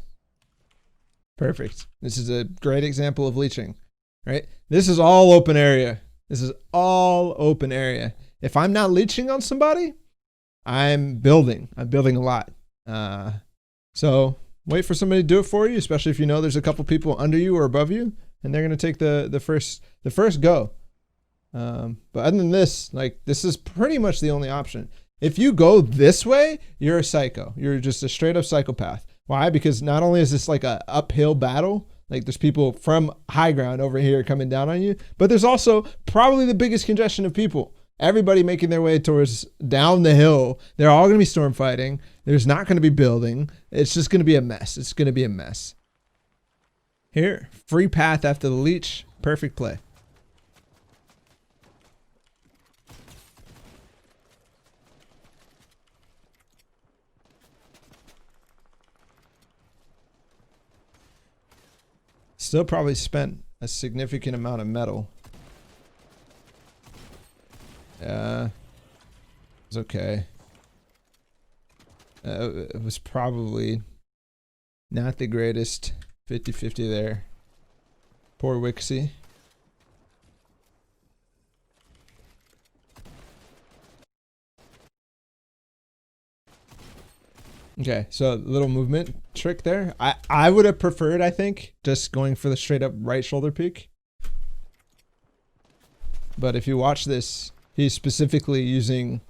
Perfect. This is a great example of leeching, right? This is all open area. This is all open area. If I'm not leeching on somebody, I'm building. I'm building a lot. So wait for somebody to do it for you, especially if you know there's a couple people under you or above you, and they're gonna take the first go. But other than this, like, this is pretty much the only option. If you go this way, you're a psycho. You're just a straight up psychopath. Why? Because not only is this like a uphill battle, like there's people from high ground over here coming down on you, but there's also probably the biggest congestion of people. Everybody making their way towards down the hill. They're all going to be storm fighting. There's not going to be building. It's just going to be a mess. It's going to be a mess. Here, free path after the leech. Perfect play. Still probably spent a significant amount of metal. It's okay. It was probably not the greatest 50-50 there. Poor Wixie. Okay, so a little movement trick there. I would have preferred, I think, just going for the straight up right shoulder peek. But if you watch this, he's specifically using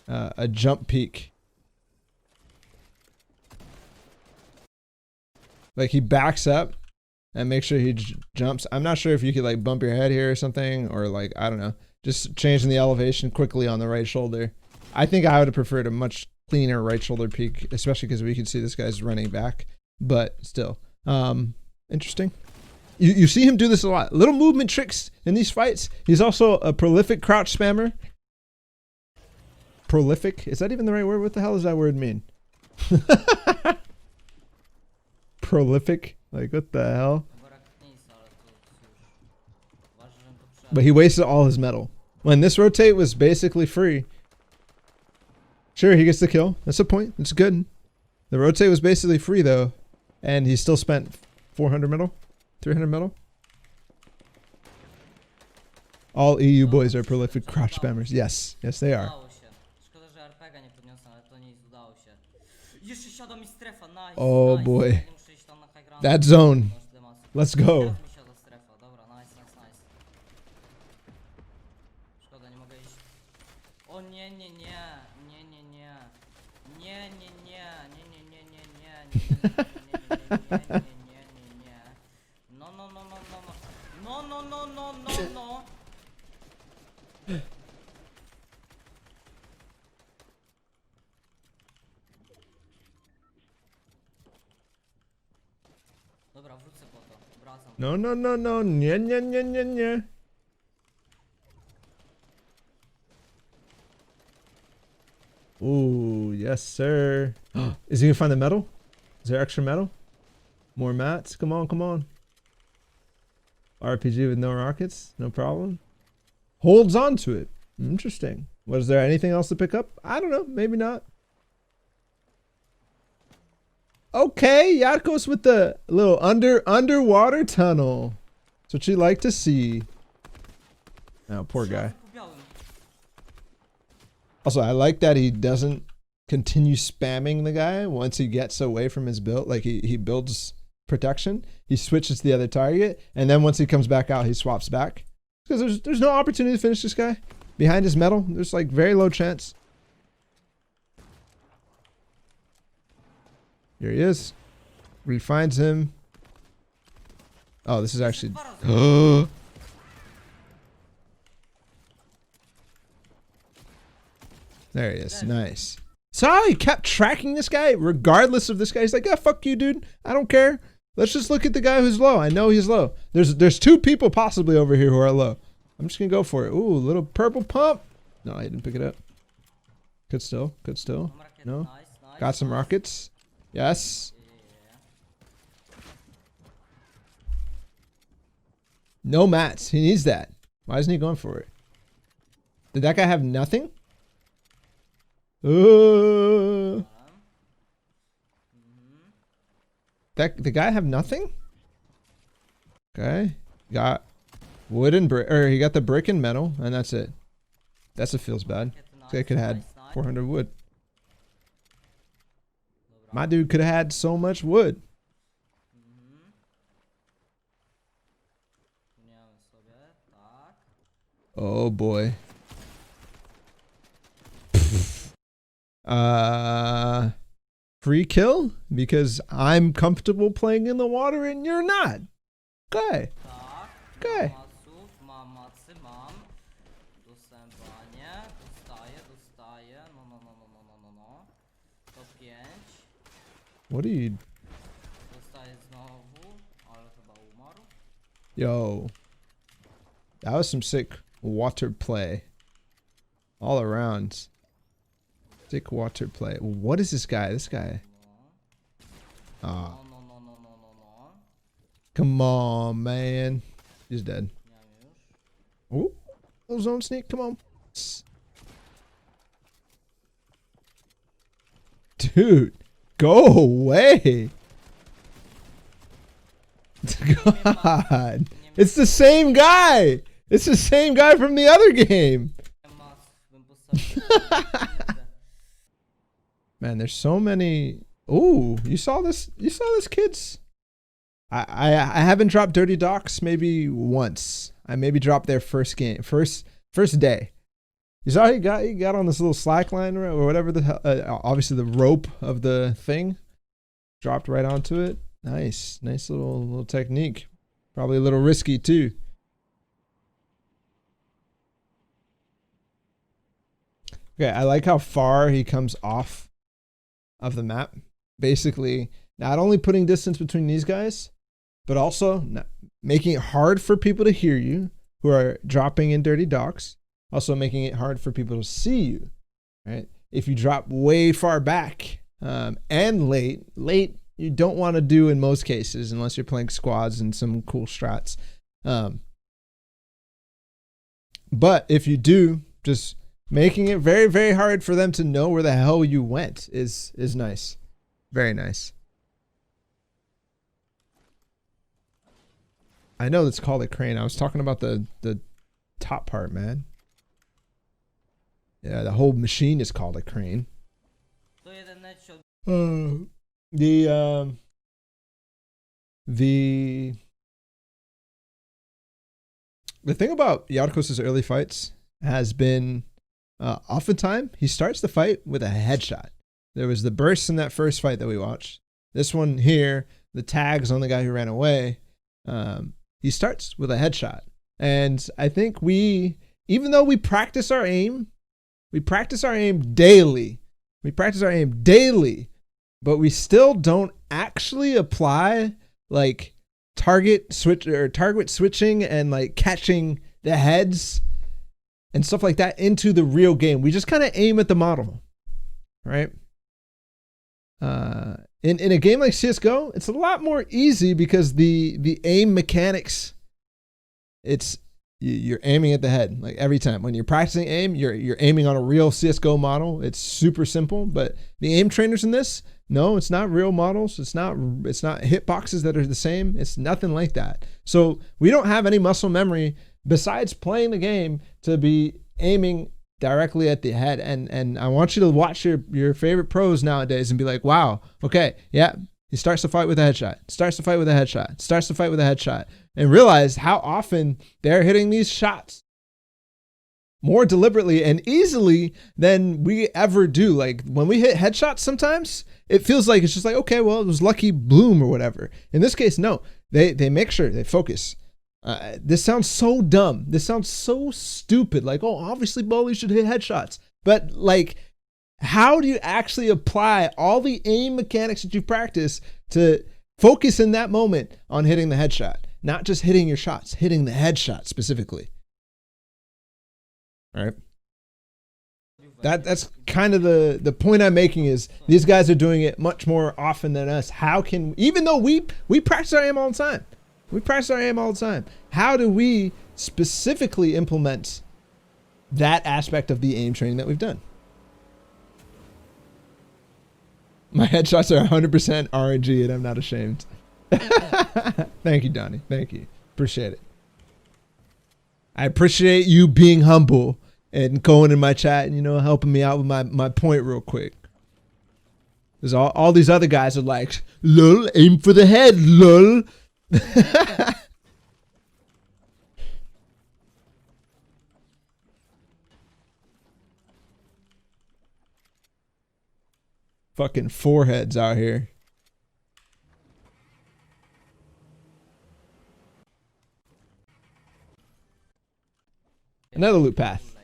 a jump peek. Like he backs up and makes sure he jumps. I'm not sure if you could like bump your head here or something, or like, I don't know, just changing the elevation quickly on the right shoulder. I think I would have preferred a much cleaner right shoulder peek, especially because we can see this guy's running back, but still, interesting. You see him do this a lot. Little movement tricks in these fights. He's also a prolific crouch spammer. Prolific? Is that even the right word? What the hell does that word mean? Prolific? Like, what the hell? But he wasted all his metal. When this rotate was basically free. Sure, he gets the kill. That's the point. It's good. The rotate was basically free, though. And he still spent 400 metal. 300 metal. All EU boys are prolific crouch spammers. Yes. Yes, they are. Oh, boy. That zone. Let's go. No. Dobra, wrócę po to. Wracam. No. Nie. Ooh, yes, sir. Is he gonna find the metal? Is there extra metal? More mats? Come on. RPG with no rockets? No problem. Holds on to it. Interesting. Was there anything else to pick up? I don't know. Maybe not. Okay, Jarkos with the little underwater tunnel. That's what you like to see. Oh, poor guy. Also, I like that he doesn't continue spamming the guy once he gets away from his build. Like he builds protection, he switches to the other target, and then once he comes back out, he swaps back. Because there's no opportunity to finish this guy. Behind his metal, there's like very low chance. Here he is. Refines him. Oh, this is actually... There he is. Nice. So he kept tracking this guy regardless of this guy. He's like, yeah, fuck you, dude. I don't care. Let's just look at the guy who's low. I know he's low. There's two people possibly over here who are low. I'm just gonna go for it. Ooh, little purple pump. No, I didn't pick it up. Good still. Good still. No. Nice, nice, Got some nice. rockets. Yes. Yeah. No mats. He needs that. Why isn't he going for it? Did that guy have nothing? Mhm. The guy have nothing? Okay. Got wood and brick, or he got the brick and metal, and that's it. That's what feels bad. This guy could have had 400 wood. My dude could have had so much wood. Mhm. Zmieniamy sobie, tak. Oh boy. Free kill? Because I'm comfortable playing in the water and you're not. Okay. Tak. Okay. Mam maców, mam macy, mam. Dostałem banie. Dostaję. No. To 5. What are you? Dostaję znowu, ale chyba umarł. Yo. That was some sick water play. All around. Sick water play. What is this guy? This guy. Ah. No. Come on, man. He's dead. Miałem już. Ooh. Little zone sneak. Come on. Dude. Go away. God. It's the same guy. It's the same guy from the other game. Nie maców, bym postawił. Man, there's so many. Ooh, you saw this? You saw this, kids? I haven't dropped Dirty Docks maybe once. I maybe dropped their first game, first day. You saw he got on this little slack line or whatever the obviously the rope of the thing, dropped right onto it. Nice little technique. Probably a little risky too. Okay, I like how far he comes off of the map. Basically, not only putting distance between these guys, but also making it hard for people to hear you who are dropping in Dirty Docks. Also making it hard for people to see you, right? If you drop way far back and late you don't want to do in most cases unless you're playing squads and some cool strats. But if you do, just making it very, very hard for them to know where the hell you went is nice. Very nice. I know it's called a crane. I was talking about the top part, man. Yeah, the whole machine is called a crane. To jeden net się The thing about Jarkos' early fights has been oftentimes he starts the fight with a headshot. There was the burst in that first fight that we watched. This one here, the tags on the guy who ran away. He starts with a headshot. And I think even though we practice our aim daily. But we still don't actually apply like target switching and like catching the heads and stuff like that into the real game. We just kind of aim at the model, right? In a game like CSGO, it's a lot more easy because the aim mechanics, you're aiming at the head like every time. When you're practicing aim, you're aiming on a real CSGO model. It's super simple, but the aim trainers in this, no, it's not real models. It's not hitboxes that are the same. It's nothing like that. So we don't have any muscle memory besides playing the game to be aiming directly at the head. And I want you to watch your favorite pros nowadays and be like, wow, okay, yeah, he starts the fight with a headshot, and realize how often they're hitting these shots more deliberately and easily than we ever do. Like when we hit headshots, sometimes it feels like it's just like, okay, well, it was lucky bloom or whatever. In this case, no, they make sure they focus. This sounds so dumb. This sounds so stupid. Like, oh, obviously bullies should hit headshots. But like, how do you actually apply all the aim mechanics that you practice to focus in that moment on hitting the headshot? Not just hitting your shots, hitting the headshot specifically. All right. That's kind of the point I'm making is these guys are doing it much more often than us. How can, even though we practice our aim all the time, how do we specifically implement that aspect of the aim training that we've done? My headshots are 100% RNG and I'm not ashamed. Thank you, Donnie. Thank you. Appreciate it. I appreciate you being humble and going in my chat and, you know, helping me out with my point real quick. Because all these other guys are like, lol, aim for the head, lol. Fucking foreheads out here. Another loop path.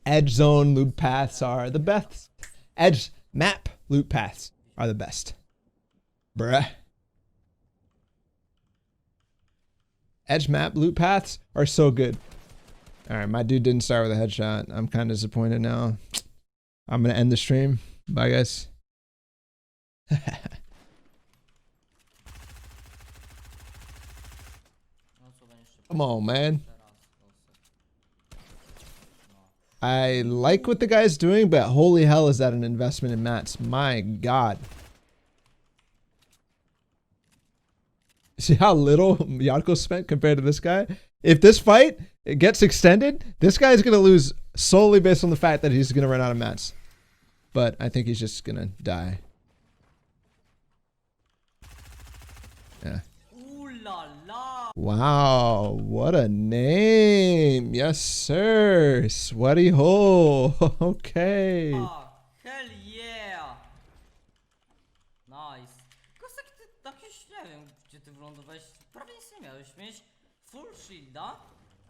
Edge zone loop paths are the best. Edge map loop paths are the best. Bruh. Edge map loop paths are so good. All right, my dude didn't start with a headshot. I'm kind of disappointed now. I'm going to end the stream. Bye, guys. Come on, man. I like what the guy's doing, but holy hell is that an investment in mats. My God. See how little Jarkos spent compared to this guy? If this fight it gets extended, this guy's going to lose solely based on the fact that he's going to run out of mats. But I think he's just going to die. Yeah. Ooh la la. Wow, what a name. Yes, sir. Sweaty hole. Okay. Oh, hell yeah. Nice. Kostek, ty jakiś, nie wiem, gdzie ty wylądowałeś. Prawie nic nie miałeś. Miałeś full shielda,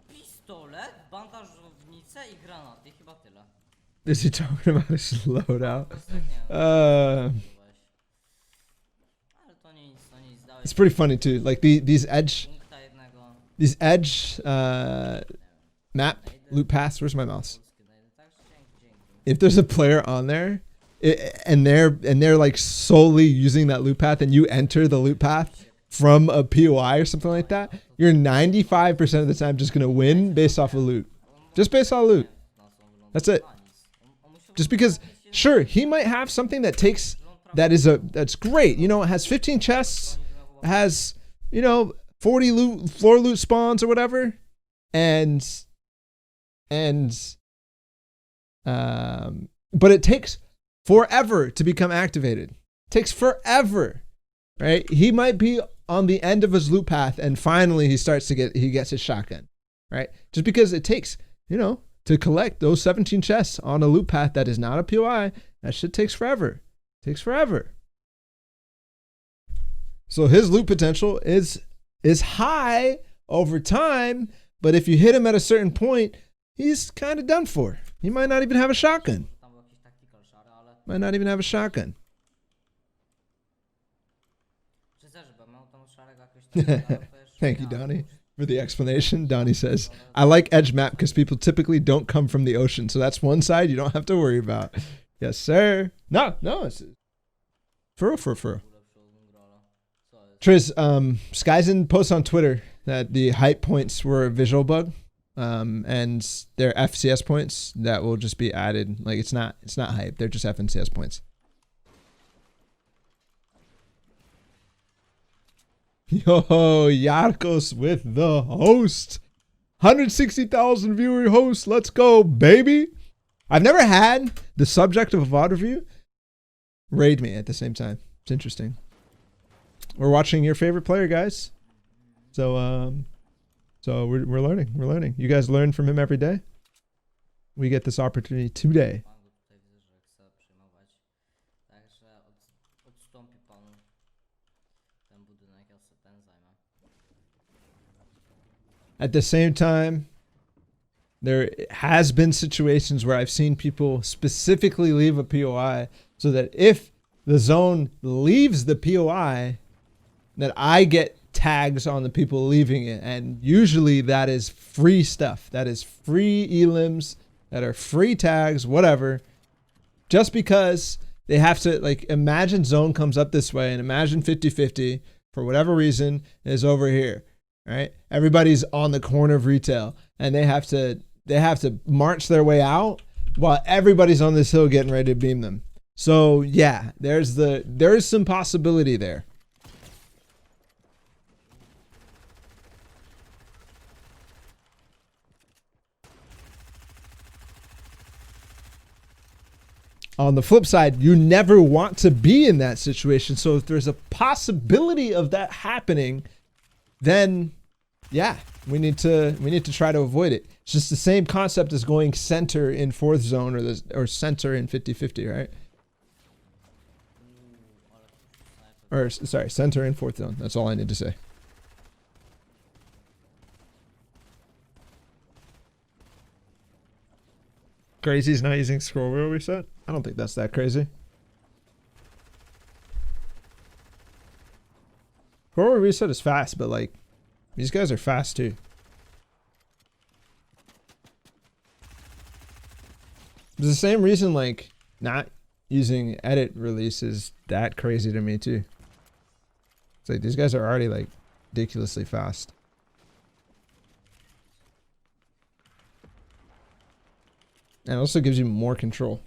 pistolet, bandażownicę i granaty. Chyba tyle. Is he talking about his loadout? Kostek, nie wiem. Ale to nic, to nic. Dałeś It's pretty funny too. Like these edge punkta jednego. map loop paths. Where's my mouse? Także dzięki. If there's a player on there, and they're like solely using that loop path, and you enter the loop path from a POI or something like that, you're 95% of the time just gonna win based off of loot. Just based off loot. That's it. Just because, sure, he might have something that takes that's great. You know, it has 15 chests, it has, you know, 40 floor loot spawns or whatever, but it takes forever to become activated. It takes forever, right? He might be on the end of his loot path and finally he gets his shotgun, right? Just because it takes, you know, to collect those 17 chests on a loot path that is not a POI, that shit takes forever. It takes forever. So his loot potential is high over time, but if you hit him at a certain point, he's kind of done for. He might not even have a shotgun. Might not even have a shotgun. Thank you, Donnie, for the explanation. Donnie says, I like edge map because people typically don't come from the ocean. So that's one side you don't have to worry about. Yes, sir. No, it's for real. Triz, Skyzen posts on Twitter that the hype points were a visual bug. And their FCS points that will just be added. Like it's not hype. They're just FNCS points. Yo, Jarkos with the host. 160,000 viewer host. Let's go, baby. I've never had the subject of a VOD review raid me at the same time. It's interesting. We're watching your favorite player, guys. So we're learning. You guys learn from him every day. We get this opportunity today. At the same time, there has been situations where I've seen people specifically leave a POI so that if the zone leaves the POI, that I get tags on the people leaving it, and usually that is free stuff. That is free elims, that are free tags, whatever. Just because they have to, like, imagine zone comes up this way and imagine 50-50 for whatever reason is over here, right? Everybody's on the corner of retail and they have to march their way out while everybody's on this hill getting ready to beam them. So yeah, there's some possibility there. On the flip side, you never want to be in that situation. So if there's a possibility of that happening, then yeah, we need to try to avoid it. It's just the same concept as going center in fourth zone or center in 50-50, right? Or sorry, center in fourth zone. That's all I need to say. Crazy's not using scroll wheel reset? I don't think that's that crazy. Scroll wheel reset is fast, but like, these guys are fast too. It's the same reason like not using edit release is that crazy to me too. It's like these guys are already like ridiculously fast. And it also gives you more control.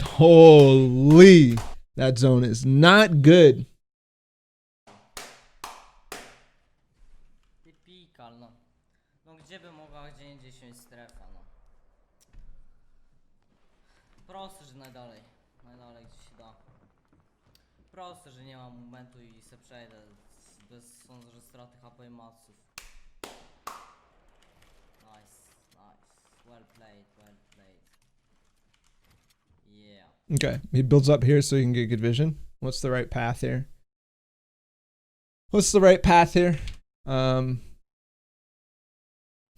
Holy, that zone is not good. Typical, no. No gdzie by mogła gdzie indziej się strefa, no. Proste, że najdalej gdzie się da. Proste, że nie mam momentu i se przejdę bez sądzę, że straty HP i matsów. Nice. Well played. Yeah. Okay, he builds up here so you can get good vision. What's the right path here?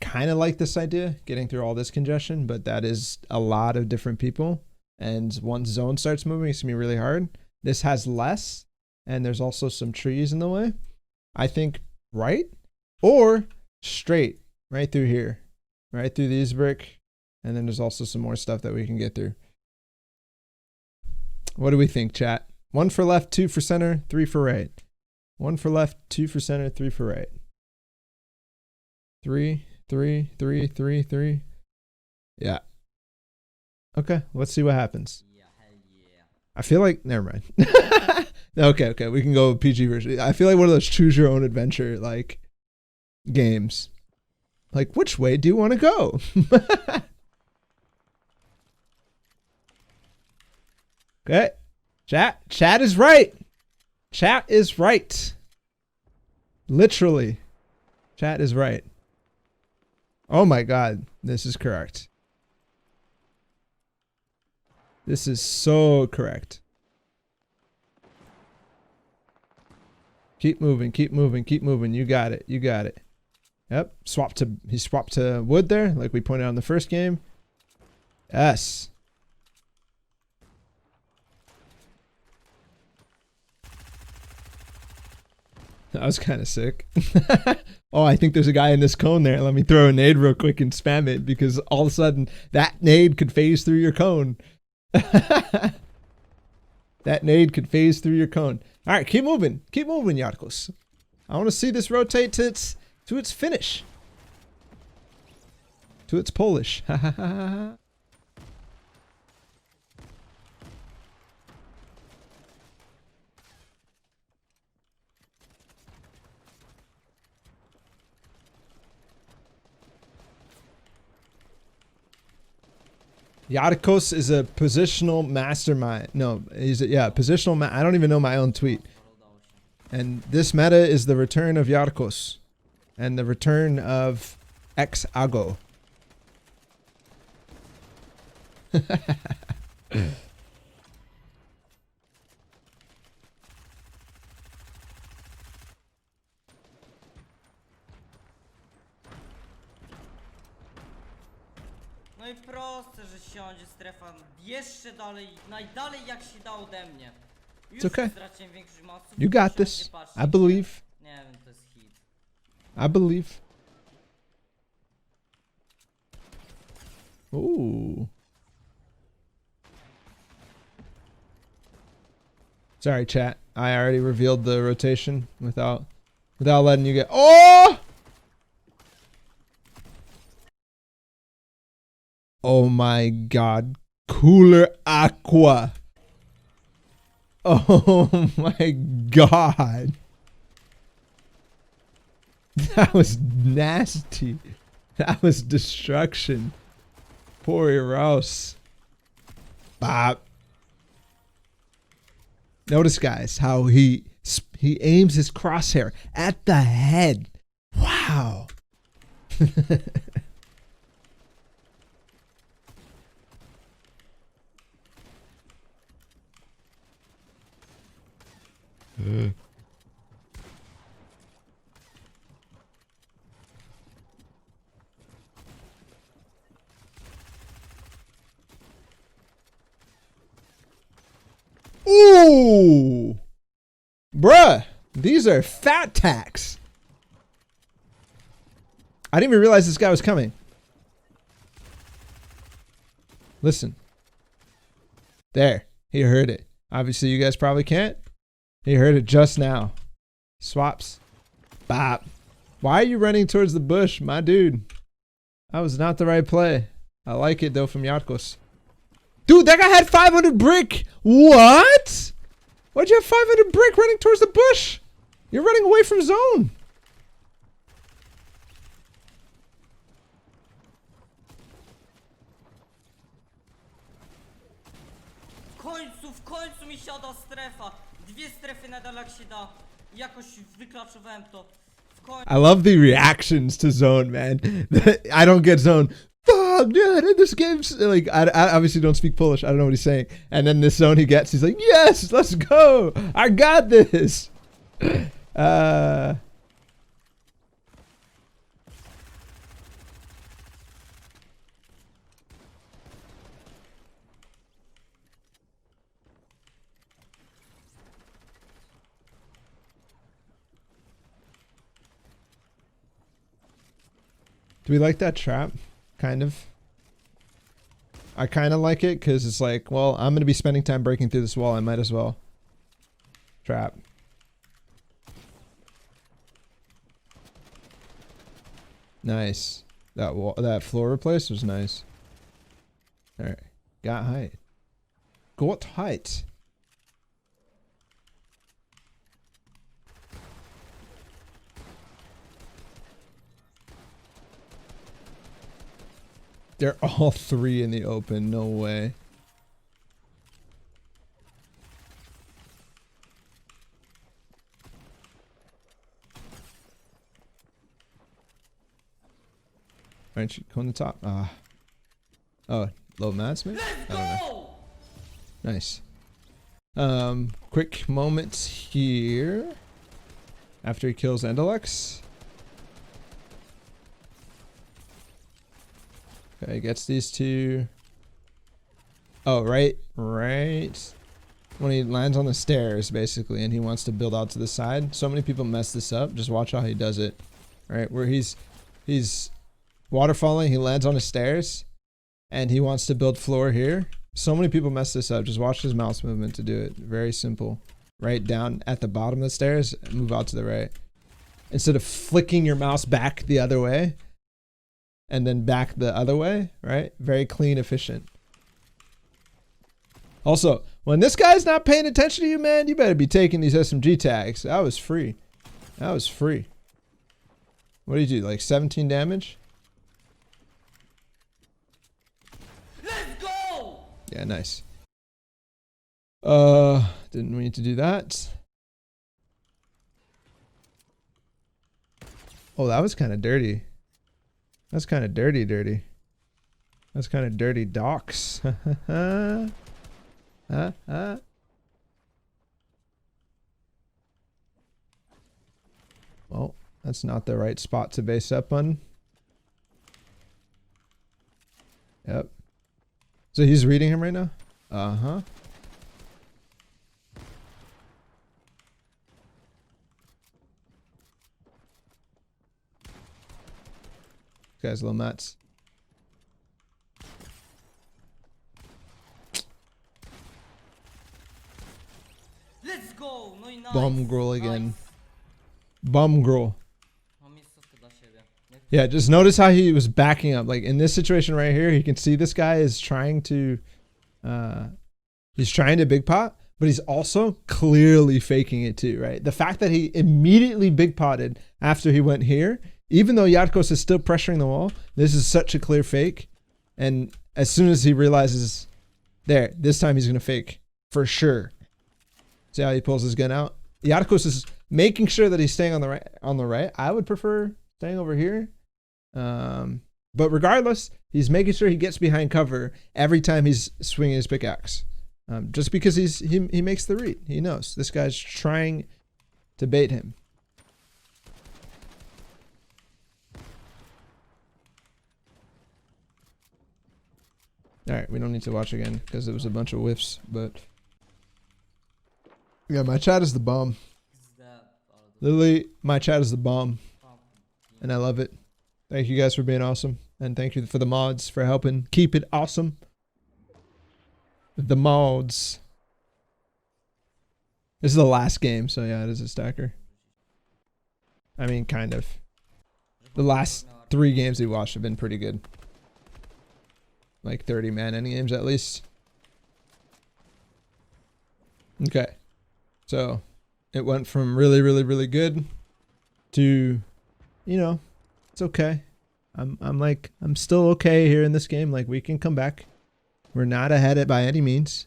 Kind of like this idea, getting through all this congestion, but that is a lot of different people. And once zone starts moving, it's gonna be really hard. This has less, and there's also some trees in the way. I think right or straight, right through here, right through these brick. And then there's also some more stuff that we can get through. What do we think, chat? 1 for left, 2 for center, 3 for right. 1 for left, 2 for center, 3 for right. 3. Yeah. Okay, let's see what happens. Yeah, hell yeah. I feel like, never mind. Okay, we can go PG version. I feel like one of those choose your own adventure like games. Like, which way do you want to go? Okay. Chat is right. Chat is right. Literally. Chat is right. Oh my god. This is correct. This is so correct. Keep moving. You got it. Yep. He swapped to wood there, like we pointed out in the first game. Yes. That was kind of sick. Oh, I think there's a guy in this cone there. Let me throw a nade real quick and spam it because all of a sudden that nade could phase through your cone. That nade could phase through your cone. All right, keep moving, Jarkos. I want to see this rotate to its finish. To its Polish. Jarkos is a positional mastermind. No, positional. I don't even know my own tweet. And this meta is the return of Jarkos, and the return of X-Ago. No i proste, że siądzie strefa jeszcze dalej, najdalej jak się da ode mnie. It's okay. Straciłem większość mocy, You got musiałem this. się patrzeć, I believe. Nie wiem, to jest hit. I believe. Ooh. Sorry, chat. I already revealed the rotation without letting you get. Oh! Oh my god. Cooler Aqua. Oh my god. That was nasty. That was destruction. Poor Eros. Bop. Notice, guys, how he aims his crosshair at the head. Wow. Ooh. Bruh, these are fat tacks. I didn't even realize this guy was coming. Listen. There. He heard it. Obviously, you guys probably can't. He heard it just now. Swaps. Bop. Why are you running towards the bush, my dude? That was not the right play. I like it, though, from Jarkos. Dude, that guy had 500 brick. What? Why'd you have 500 brick running towards the bush? You're running away from zone. W końcu mi siada strefa. 2 strefy nadal jak się da. Jakoś wyklaczowałem to. I love the reactions to zone, man. I don't get zone. Fuck, dude, this game's like, I obviously don't speak Polish. I don't know what he's saying. And then this zone he gets, he's like, yes, let's go. I got this. Do we like that trap? Kind of. I kind of like it because it's like, well, I'm going to be spending time breaking through this wall. I might as well. Trap. Nice. That wall, that floor replace was nice. All right. Got height. Got height. They're all 3 in the open. No way. Aren't you on the top? Ah. Oh, low mats maybe? I don't know. Nice. Quick moment here. After he kills Endgame. Okay, gets these 2. Oh, right. When he lands on the stairs, basically, and he wants to build out to the side. So many people mess this up. Just watch how he does it. Right, where he's waterfalling, he lands on the stairs, and he wants to build floor here. So many people mess this up. Just watch his mouse movement to do it. Very simple. Right down at the bottom of the stairs, move out to the right. Instead of flicking your mouse back the other way, and then back the other way, right? Very clean, efficient. Also, when this guy's not paying attention to you, man, you better be taking these SMG tags. That was free. That was free. What did you do? Like 17 damage? Let's go! Yeah, nice. Didn't mean to do that. Oh, that was kind of dirty. That's kind of dirty. That's kind of dirty docks. Well, that's not the right spot to base up on. Yep. So he's reading him right now? Uh-huh. guy's low mats. Let's go! No i nice. Bum girl again. Nice. Bum girl. Mam miejscówkę dla siebie. Yeah, just notice how he was backing up. Like in this situation right here, you can see this guy is trying to big pot, but he's also clearly faking it too, right? The fact that he immediately big potted after he went here, even though Jarkos is still pressuring the wall, this is such a clear fake. And as soon as he realizes, there, this time he's gonna fake for sure. See how he pulls his gun out? Jarkos is making sure that he's staying on the right. I would prefer staying over here. But regardless, he's making sure he gets behind cover every time he's swinging his pickaxe. Just because he makes the read. He knows this guy's trying to bait him. All right, we don't need to watch again because it was a bunch of whiffs, but yeah, my chat is the bomb. Literally, my chat is the bomb, and I love it. Thank you guys for being awesome, and thank you for the mods for helping keep it awesome. The mods. This is the last game, so yeah, it is a stacker. I mean, kind of. The last 3 games we watched have been pretty good. Like 30-man endgames at least. Okay. So, it went from really, really, really good to, you know, it's okay. I'm still okay here in this game. Like, we can come back. We're not ahead by any means.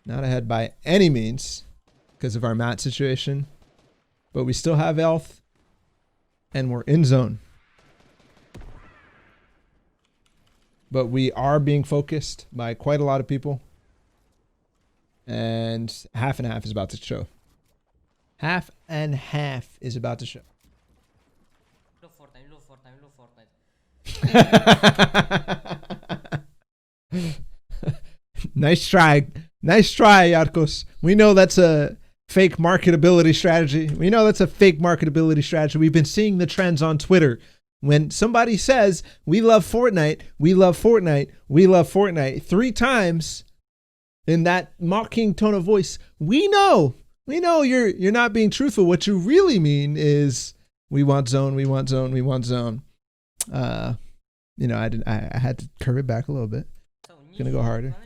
Not ahead by any means because of our mat situation. But we still have health. And we're in zone. But we are being focused by quite a lot of people. And half and half is about to show. Half and half is about to show. Low Fortnite. Nice try. Nice try, Jarkos. We know that's a fake marketability strategy. We've been seeing the trends on Twitter. When somebody says, we love Fortnite, we love Fortnite, we love Fortnite 3 times in that mocking tone of voice, we know you're not being truthful. What you really mean is we want zone. You know, I had to curve it back a little bit. Gonna go harder.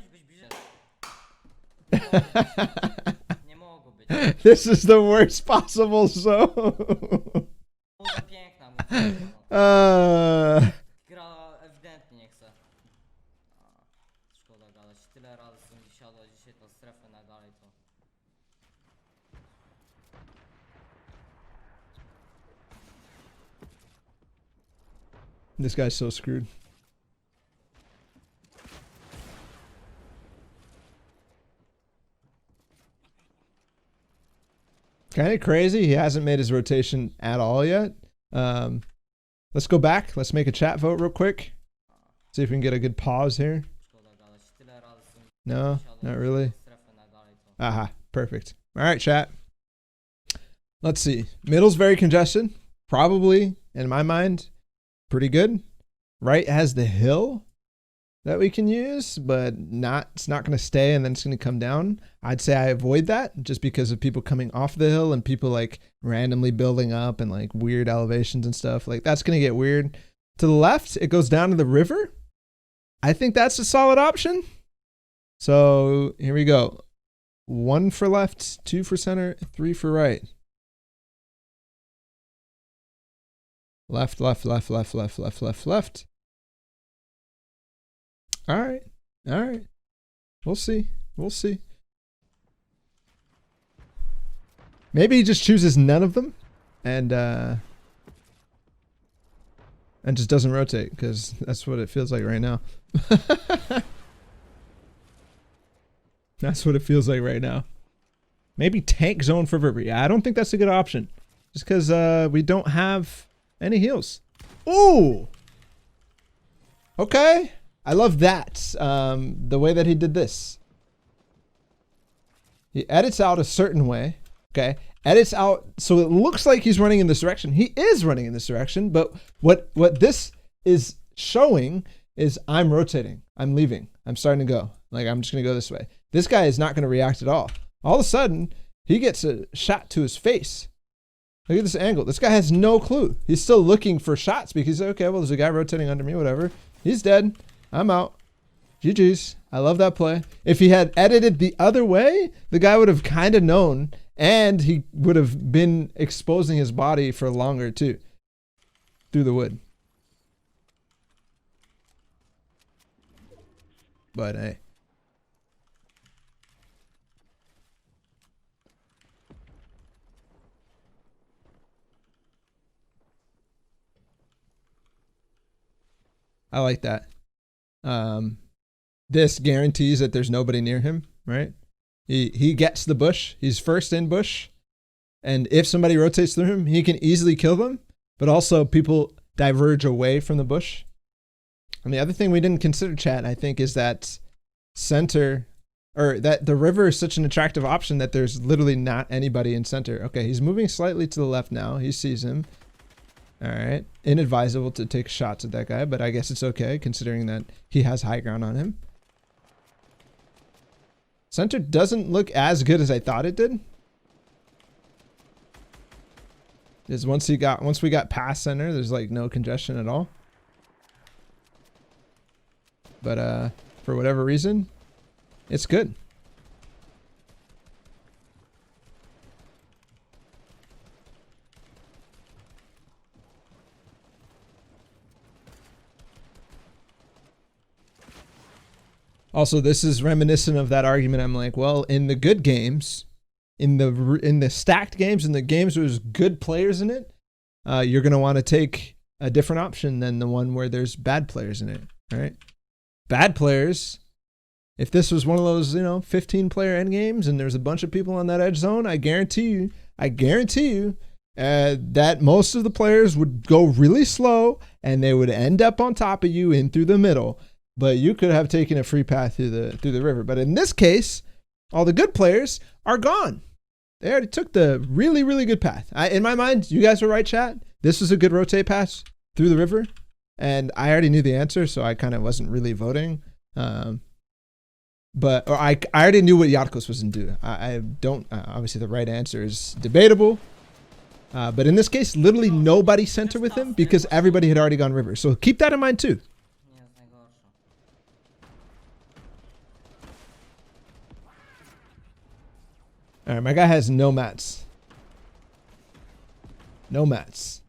This is the worst possible zone. Gra ewidentnie nie chce. Szkoda gadać. Tyle razy z tym siadła dzisiaj ta strefa na dalej to. This guy's so screwed. Kind of crazy. He hasn't made his rotation at all yet. Let's go back. Let's make a chat vote real quick. See if we can get a good pause here. No, not really. Aha, perfect. All right, chat. Let's see. Middle's very congested. Probably, in my mind, pretty good. Right has the hill that we can use, but it's not going to stay and then it's going to come down. I'd say I avoid that just because of people coming off the hill and people like randomly building up and like weird elevations and stuff. Like that's going to get weird. To the left, it goes down to the river. I think that's a solid option. So here we go. 1 for left, 2 for center, 3 for right. Left. All right. We'll see. Maybe he just chooses none of them and just doesn't rotate because that's what it feels like right now. That's what it feels like right now. Maybe tank zone for Verbi. I don't think that's a good option just because we don't have any heals. Ooh. Okay. I love that. The way that he did this. He edits out a certain way. Okay. Edits out so it looks like he's running in this direction. He is running in this direction, but what this is showing is I'm rotating. I'm leaving. I'm starting to go. Like, I'm just going to go this way. This guy is not going to react at all. All of a sudden, he gets a shot to his face. Look at this angle. This guy has no clue. He's still looking for shots because, okay, well, there's a guy rotating under me, whatever. He's dead. I'm out. GG's. I love that play. If he had edited the other way, the guy would have kind of known, and he would have been exposing his body for longer too, through the wood. But hey. I like that. This guarantees that there's nobody near him, right? He gets the bush. He's first in bush. And if somebody rotates through him, he can easily kill them. But also people diverge away from the bush. And the other thing we didn't consider, chat, I think, is that center, or that the river is such an attractive option that there's literally not anybody in center. Okay, he's moving slightly to the left now. He sees him. All right. Inadvisable to take shots at that guy, but I guess it's okay considering that he has high ground on him. Center doesn't look as good as I thought it did. Because once we got past center, there's like no congestion at all. But for whatever reason, it's good. Also, this is reminiscent of that argument. I'm like, well, in the good games, in the stacked games, in the games where there's good players in it, you're gonna want to take a different option than the one where there's bad players in it, right? Bad players. If this was one of those, 15 player end games and there's a bunch of people on that edge zone, I guarantee you, that most of the players would go really slow and they would end up on top of you in through the middle. But you could have taken a free path through the river. But in this case, all the good players are gone. They already took the really, really good path. In my mind, you guys were right, chat. This was a good rotate pass through the river. And I already knew the answer, so I kind of wasn't really voting. I already knew what Jarkos was going to do. I don't, obviously the right answer is debatable. But in this case, literally nobody center with him because everybody had already gone river. So keep that in mind too. All right, my guy has no mats. No mats.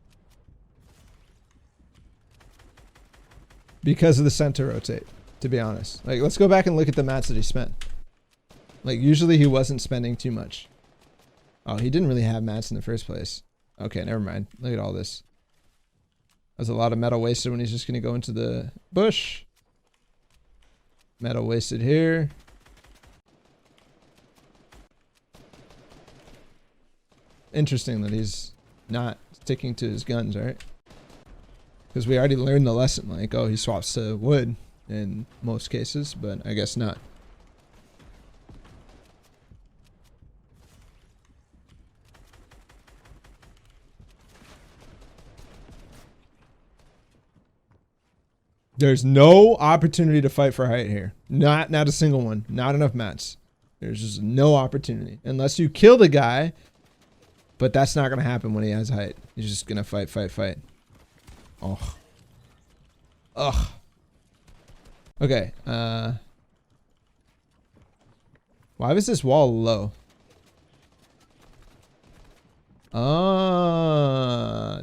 Because of the center rotate, to be honest. Like, let's go back and look at the mats that he spent. Like, usually he wasn't spending too much. Oh, he didn't really have mats in the first place. Okay, never mind. Look at all this. There's a lot of metal wasted when he's just going to go into the bush. Metal wasted here. Interesting that he's not sticking to his guns, right? Because we already learned the lesson, like, oh, he swaps to wood in most cases, but I guess not. There's no opportunity to fight for height here. Not a single one. Not enough mats. There's just no opportunity. Unless you kill the guy. But that's not going to happen when he has height. He's just going to fight. Oh. Ugh. Okay. Why was this wall low?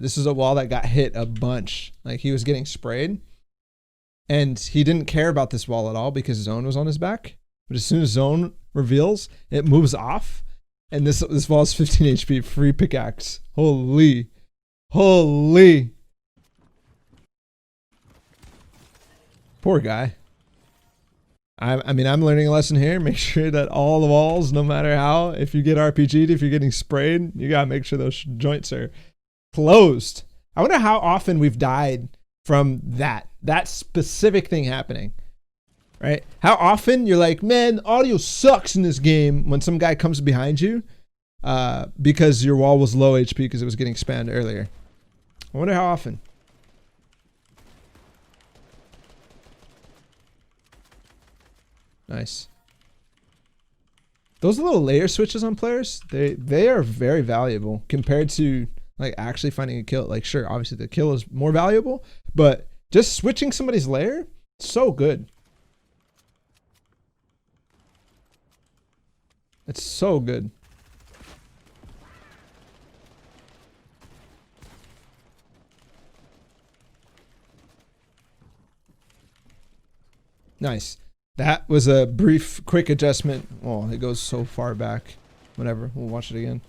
This is a wall that got hit a bunch. Like, he was getting sprayed. And he didn't care about this wall at all because zone was on his back. But as soon as zone reveals, it moves off. And this wall is 15 HP, free pickaxe. Holy. Poor guy. I mean, I'm learning a lesson here. Make sure that all the walls, no matter how, if you get RPG'd, if you're getting sprayed, you gotta make sure those joints are closed. I wonder how often we've died from that specific thing happening. Right? How often you're like, man, audio sucks in this game when some guy comes behind you because your wall was low HP because it was getting spammed earlier. I wonder how often. Nice. Those little layer switches on players, they are very valuable compared to like actually finding a kill. Like sure, obviously the kill is more valuable, but just switching somebody's layer, so good. It's so good. Nice. That was a brief, quick adjustment. Oh, it goes so far back. Whatever, we'll watch it again.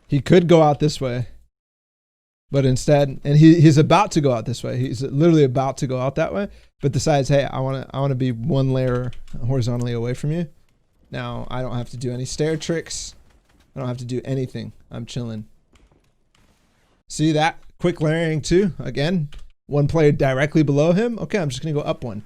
He could go out this way, but instead, and he's about to go out this way. He's literally about to go out that way, but decides, hey, I wanna be one layer horizontally away from you. Now I don't have to do any stair tricks. I don't have to do anything. I'm chilling. See that quick layering too? Again, one player directly below him. Okay, I'm just gonna go up one.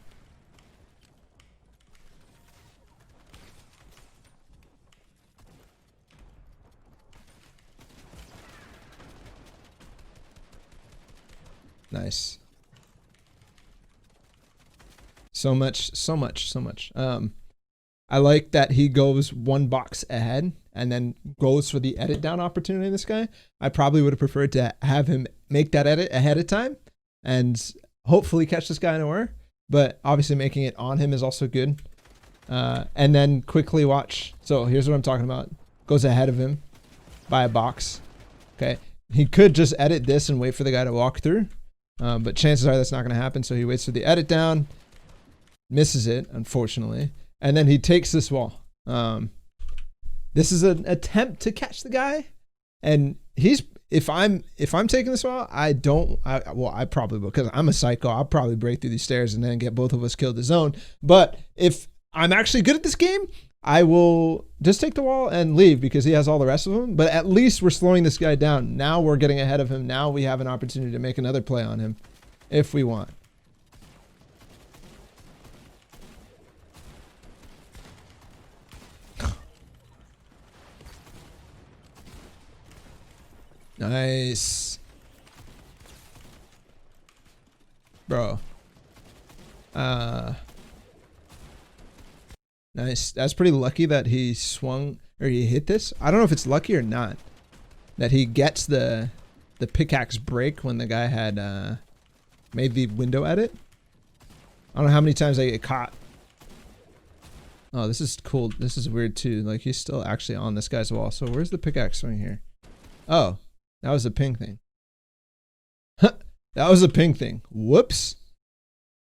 Nice. So much. I like that he goes one box ahead and then goes for the edit down opportunity in this guy. I probably would have preferred to have him make that edit ahead of time and hopefully catch this guy unaware, but obviously making it on him is also good. And then quickly watch. So here's what I'm talking about. Goes ahead of him by a box. Okay. He could just edit this and wait for the guy to walk through. But chances are that's not going to happen. So he waits for the edit down, misses it, unfortunately. And then he takes this wall. This is an attempt to catch the guy. And if I'm taking this wall, I probably will, because I'm a psycho. I'll probably break through these stairs and then get both of us killed the zone. But if I'm actually good at this game, I will just take the wall and leave because he has all the rest of them. But at least we're slowing this guy down. Now we're getting ahead of him. Now we have an opportunity to make another play on him if we want. Nice. Bro. Nice. That's pretty lucky that he swung or he hit this. I don't know if it's lucky or not that he gets the pickaxe break when the guy had made the window edit. I don't know how many times I get caught. Oh, this is cool. This is weird too. Like he's still actually on this guy's wall. So where's the pickaxe swing here? Oh, that was a ping thing. That was a ping thing. Whoops.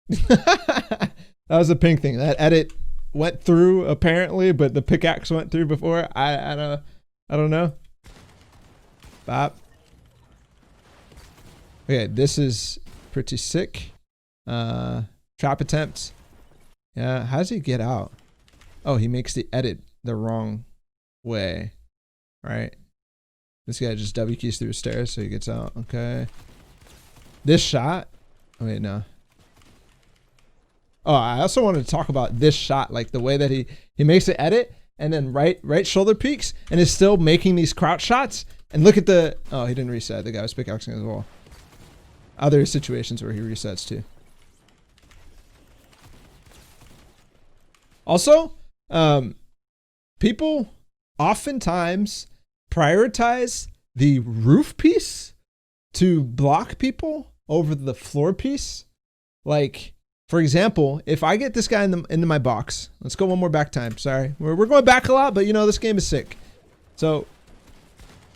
That was a ping thing. That edit went through apparently, but the pickaxe went through before. I don't know. Bop. Okay, this is pretty sick. Trap attempt. Yeah, how does he get out? Oh, he makes the edit the wrong way. Right? This guy just W keys through the stairs so he gets out. Okay. This shot. Oh, wait, no. Oh, I also wanted to talk about this shot, like the way that he makes the edit and then right shoulder peaks and is still making these crouch shots. And look at the, oh, he didn't reset. The guy was pickaxing as well. Other situations where he resets too. Also, people oftentimes prioritize the roof piece to block people over the floor piece. Like, for example, if I get this guy into my box, let's go one more back time. Sorry, we're going back a lot, but you know this game is sick. So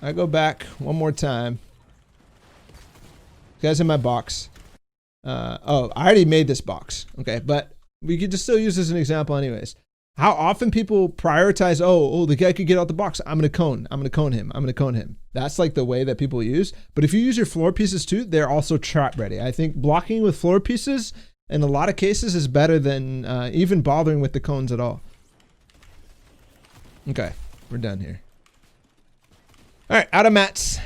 I go back one more time. This guy's in my box. Oh, I already made this box. Okay, but we could just still use this as an example, anyways. How often people prioritize? Oh, the guy could get out the box. I'm gonna cone him. That's like the way that people use. But if you use your floor pieces too, they're also trap ready. I think blocking with floor pieces in a lot of cases is better than even bothering with the cones at all. Okay, we're done here. All right, out of mats,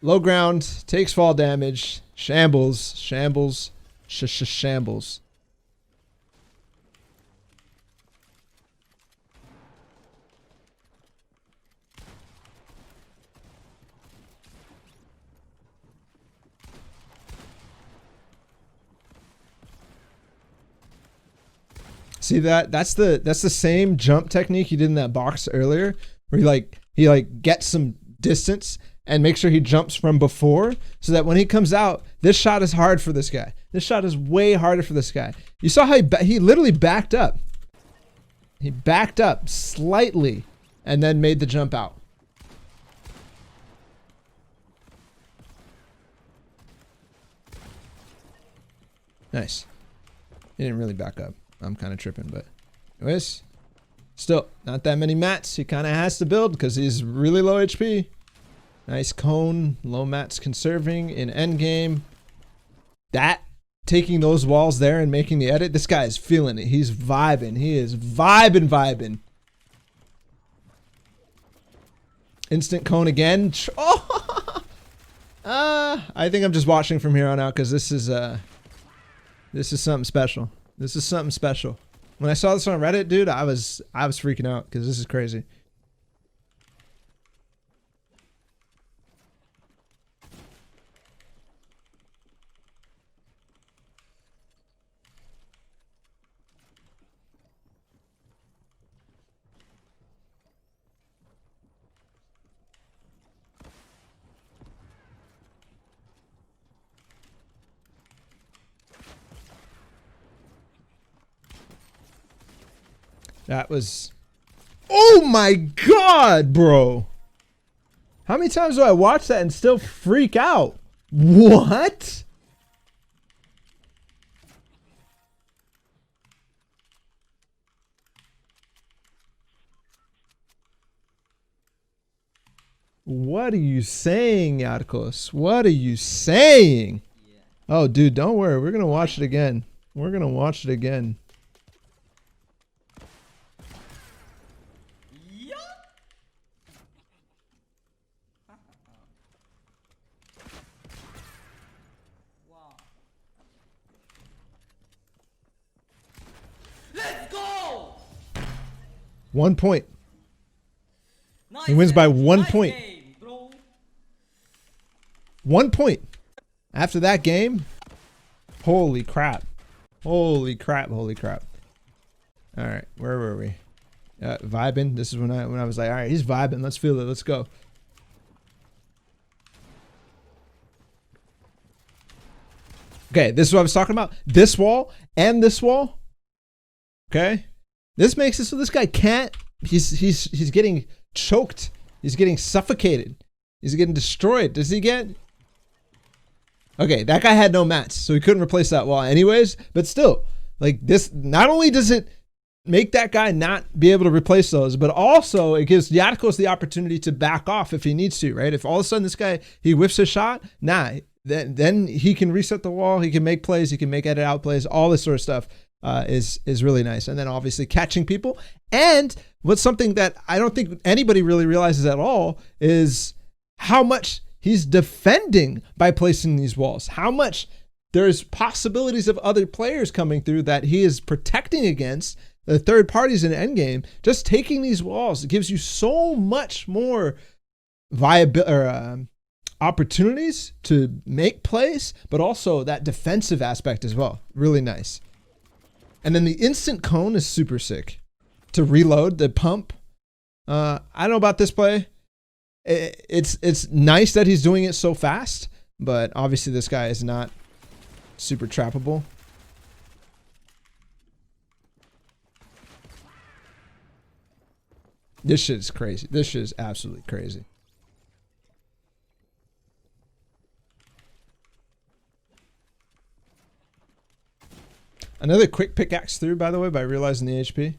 low ground, takes fall damage, shambles. See that? That's the same jump technique he did in that box earlier, where he like gets some distance and make sure he jumps from before, so that when he comes out, this shot is hard for this guy. This shot is way harder for this guy. You saw how he literally backed up. He backed up slightly and then made the jump out. Nice. He didn't really back up. I'm kind of tripping, but anyways, still not that many mats. He kind of has to build because he's really low HP. Nice cone, low mats conserving in endgame. That, taking those walls there and making the edit, this guy is feeling it. He's vibing. He is vibing. Instant cone again. Oh! I think I'm just watching from here on out because this is something special. This is something special. When I saw this on Reddit, dude, I was freaking out because this is crazy. That was... Oh my god, bro! How many times do I watch that and still freak out? What? What are you saying, Jarkos? What are you saying? Yeah. Oh, dude, don't worry. We're gonna watch it again. We're gonna watch it again. Wow. Let's go! 1 point. Nice He wins by game. 1 Nice point. game, bro. 1 point. After that game, holy crap. Holy crap, holy crap. All right, where were we? Vibing. This is when I was like, all right, he's vibing. Let's feel it. Let's go. Okay, this is what I was talking about. This wall and this wall. Okay, this makes it so this guy can't. He's getting choked. He's getting suffocated. He's getting destroyed. Does he get? Okay, that guy had no mats, so he couldn't replace that wall anyways. But still, like this, not only does it make that guy not be able to replace those, but also it gives Jarkos the opportunity to back off if he needs to, right? If all of a sudden this guy, he whiffs his shot, then he can reset the wall, he can make plays, he can make edit out plays, all this sort of stuff is really nice. And then obviously catching people. And what's something that I don't think anybody really realizes at all is how much he's defending by placing these walls, how much there's possibilities of other players coming through that he is protecting against, the third parties in endgame. Just taking these walls, it gives you so much more opportunities to make plays, but also that defensive aspect as well. Really nice. And then the instant cone is super sick. To reload the pump. I don't know about this play. It's nice that he's doing it so fast, but obviously this guy is not super trappable. This shit is crazy. This shit is absolutely crazy. Another quick pickaxe through, by the way, by realizing the HP.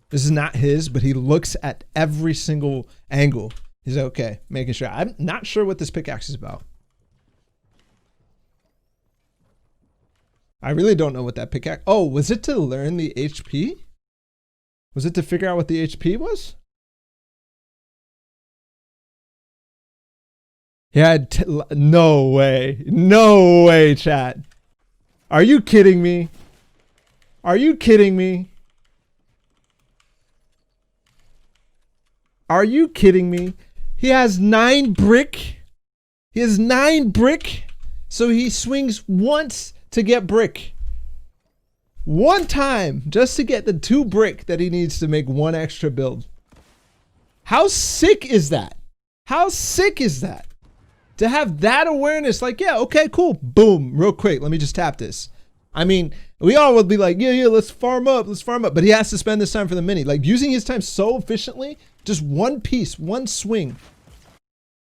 This is not his, but he looks at every single angle. He's like, okay, making sure. I'm not sure what this pickaxe is about. I really don't know what that pickaxe... Oh, was it to learn the HP? Was it to figure out what the HP was? Yeah, no way. No way, chat. Are you kidding me? Are you kidding me? Are you kidding me? He has 9 brick. He has 9 brick So he swings once to get brick. One time just to get the 2 brick that he needs to make 1 extra build. How sick is that? How sick is that? To have that awareness, like, yeah, okay, cool. Boom, real quick. Let me just tap this. I mean, we all would be like, yeah, let's farm up. But he has to spend this time for the mini. Like, using his time so efficiently, just 1 piece, 1 swing.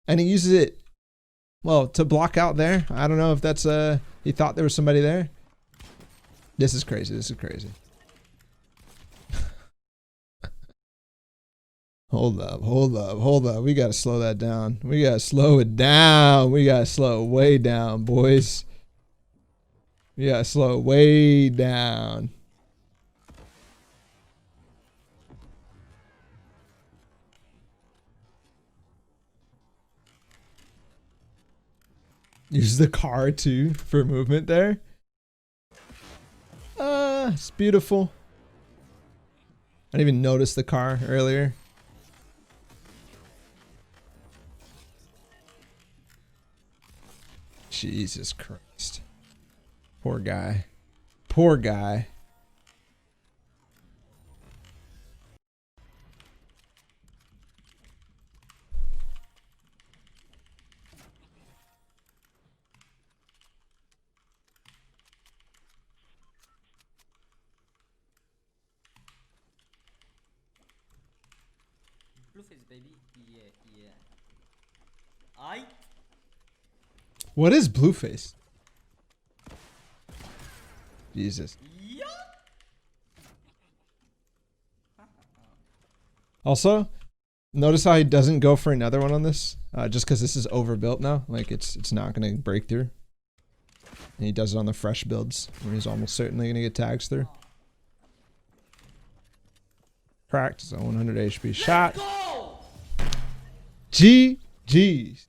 And he uses it, well, to block out there. I don't know if that's, he thought there was somebody there. This is crazy. This is crazy. Hold up. We got to slow that down. We got to slow it down. We got to slow it way down, boys. We got to slow it way down. Use the car too for movement there. It's beautiful. I didn't even notice the car earlier. Jesus Christ. Poor guy. Poor guy. Blueface, baby. Yeah. I. What is Blueface? Jesus. Yeah. Also, notice how he doesn't go for another one on this, just because this is overbuilt now. Like it's not gonna break through. And he does it on the fresh builds, where he's almost certainly gonna get tags through. Cracked. It's a 100 HP shot. Go! GG's.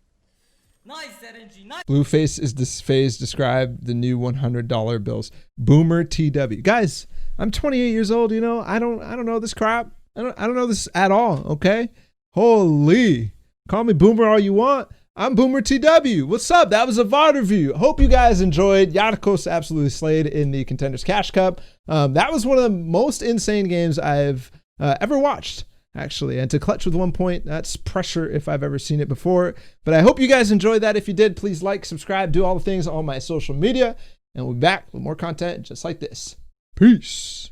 Nice RNG. Nice. Blueface is this phase described the new $100 bills. Boomer TW. Guys, I'm 28 years old. You know, I don't know this crap. I don't know this at all. Okay. Holy. Call me Boomer all you want. I'm Boomer TW. What's up? That was a VOD review. Hope you guys enjoyed. Jarkos absolutely slayed in the Contenders Cash Cup. That was one of the most insane games I've ever watched, actually. And to clutch with 1 point, that's pressure if I've ever seen it before. But I hope you guys enjoyed that. If you did, please like, subscribe, do all the things on my social media. And we'll be back with more content just like this. Peace.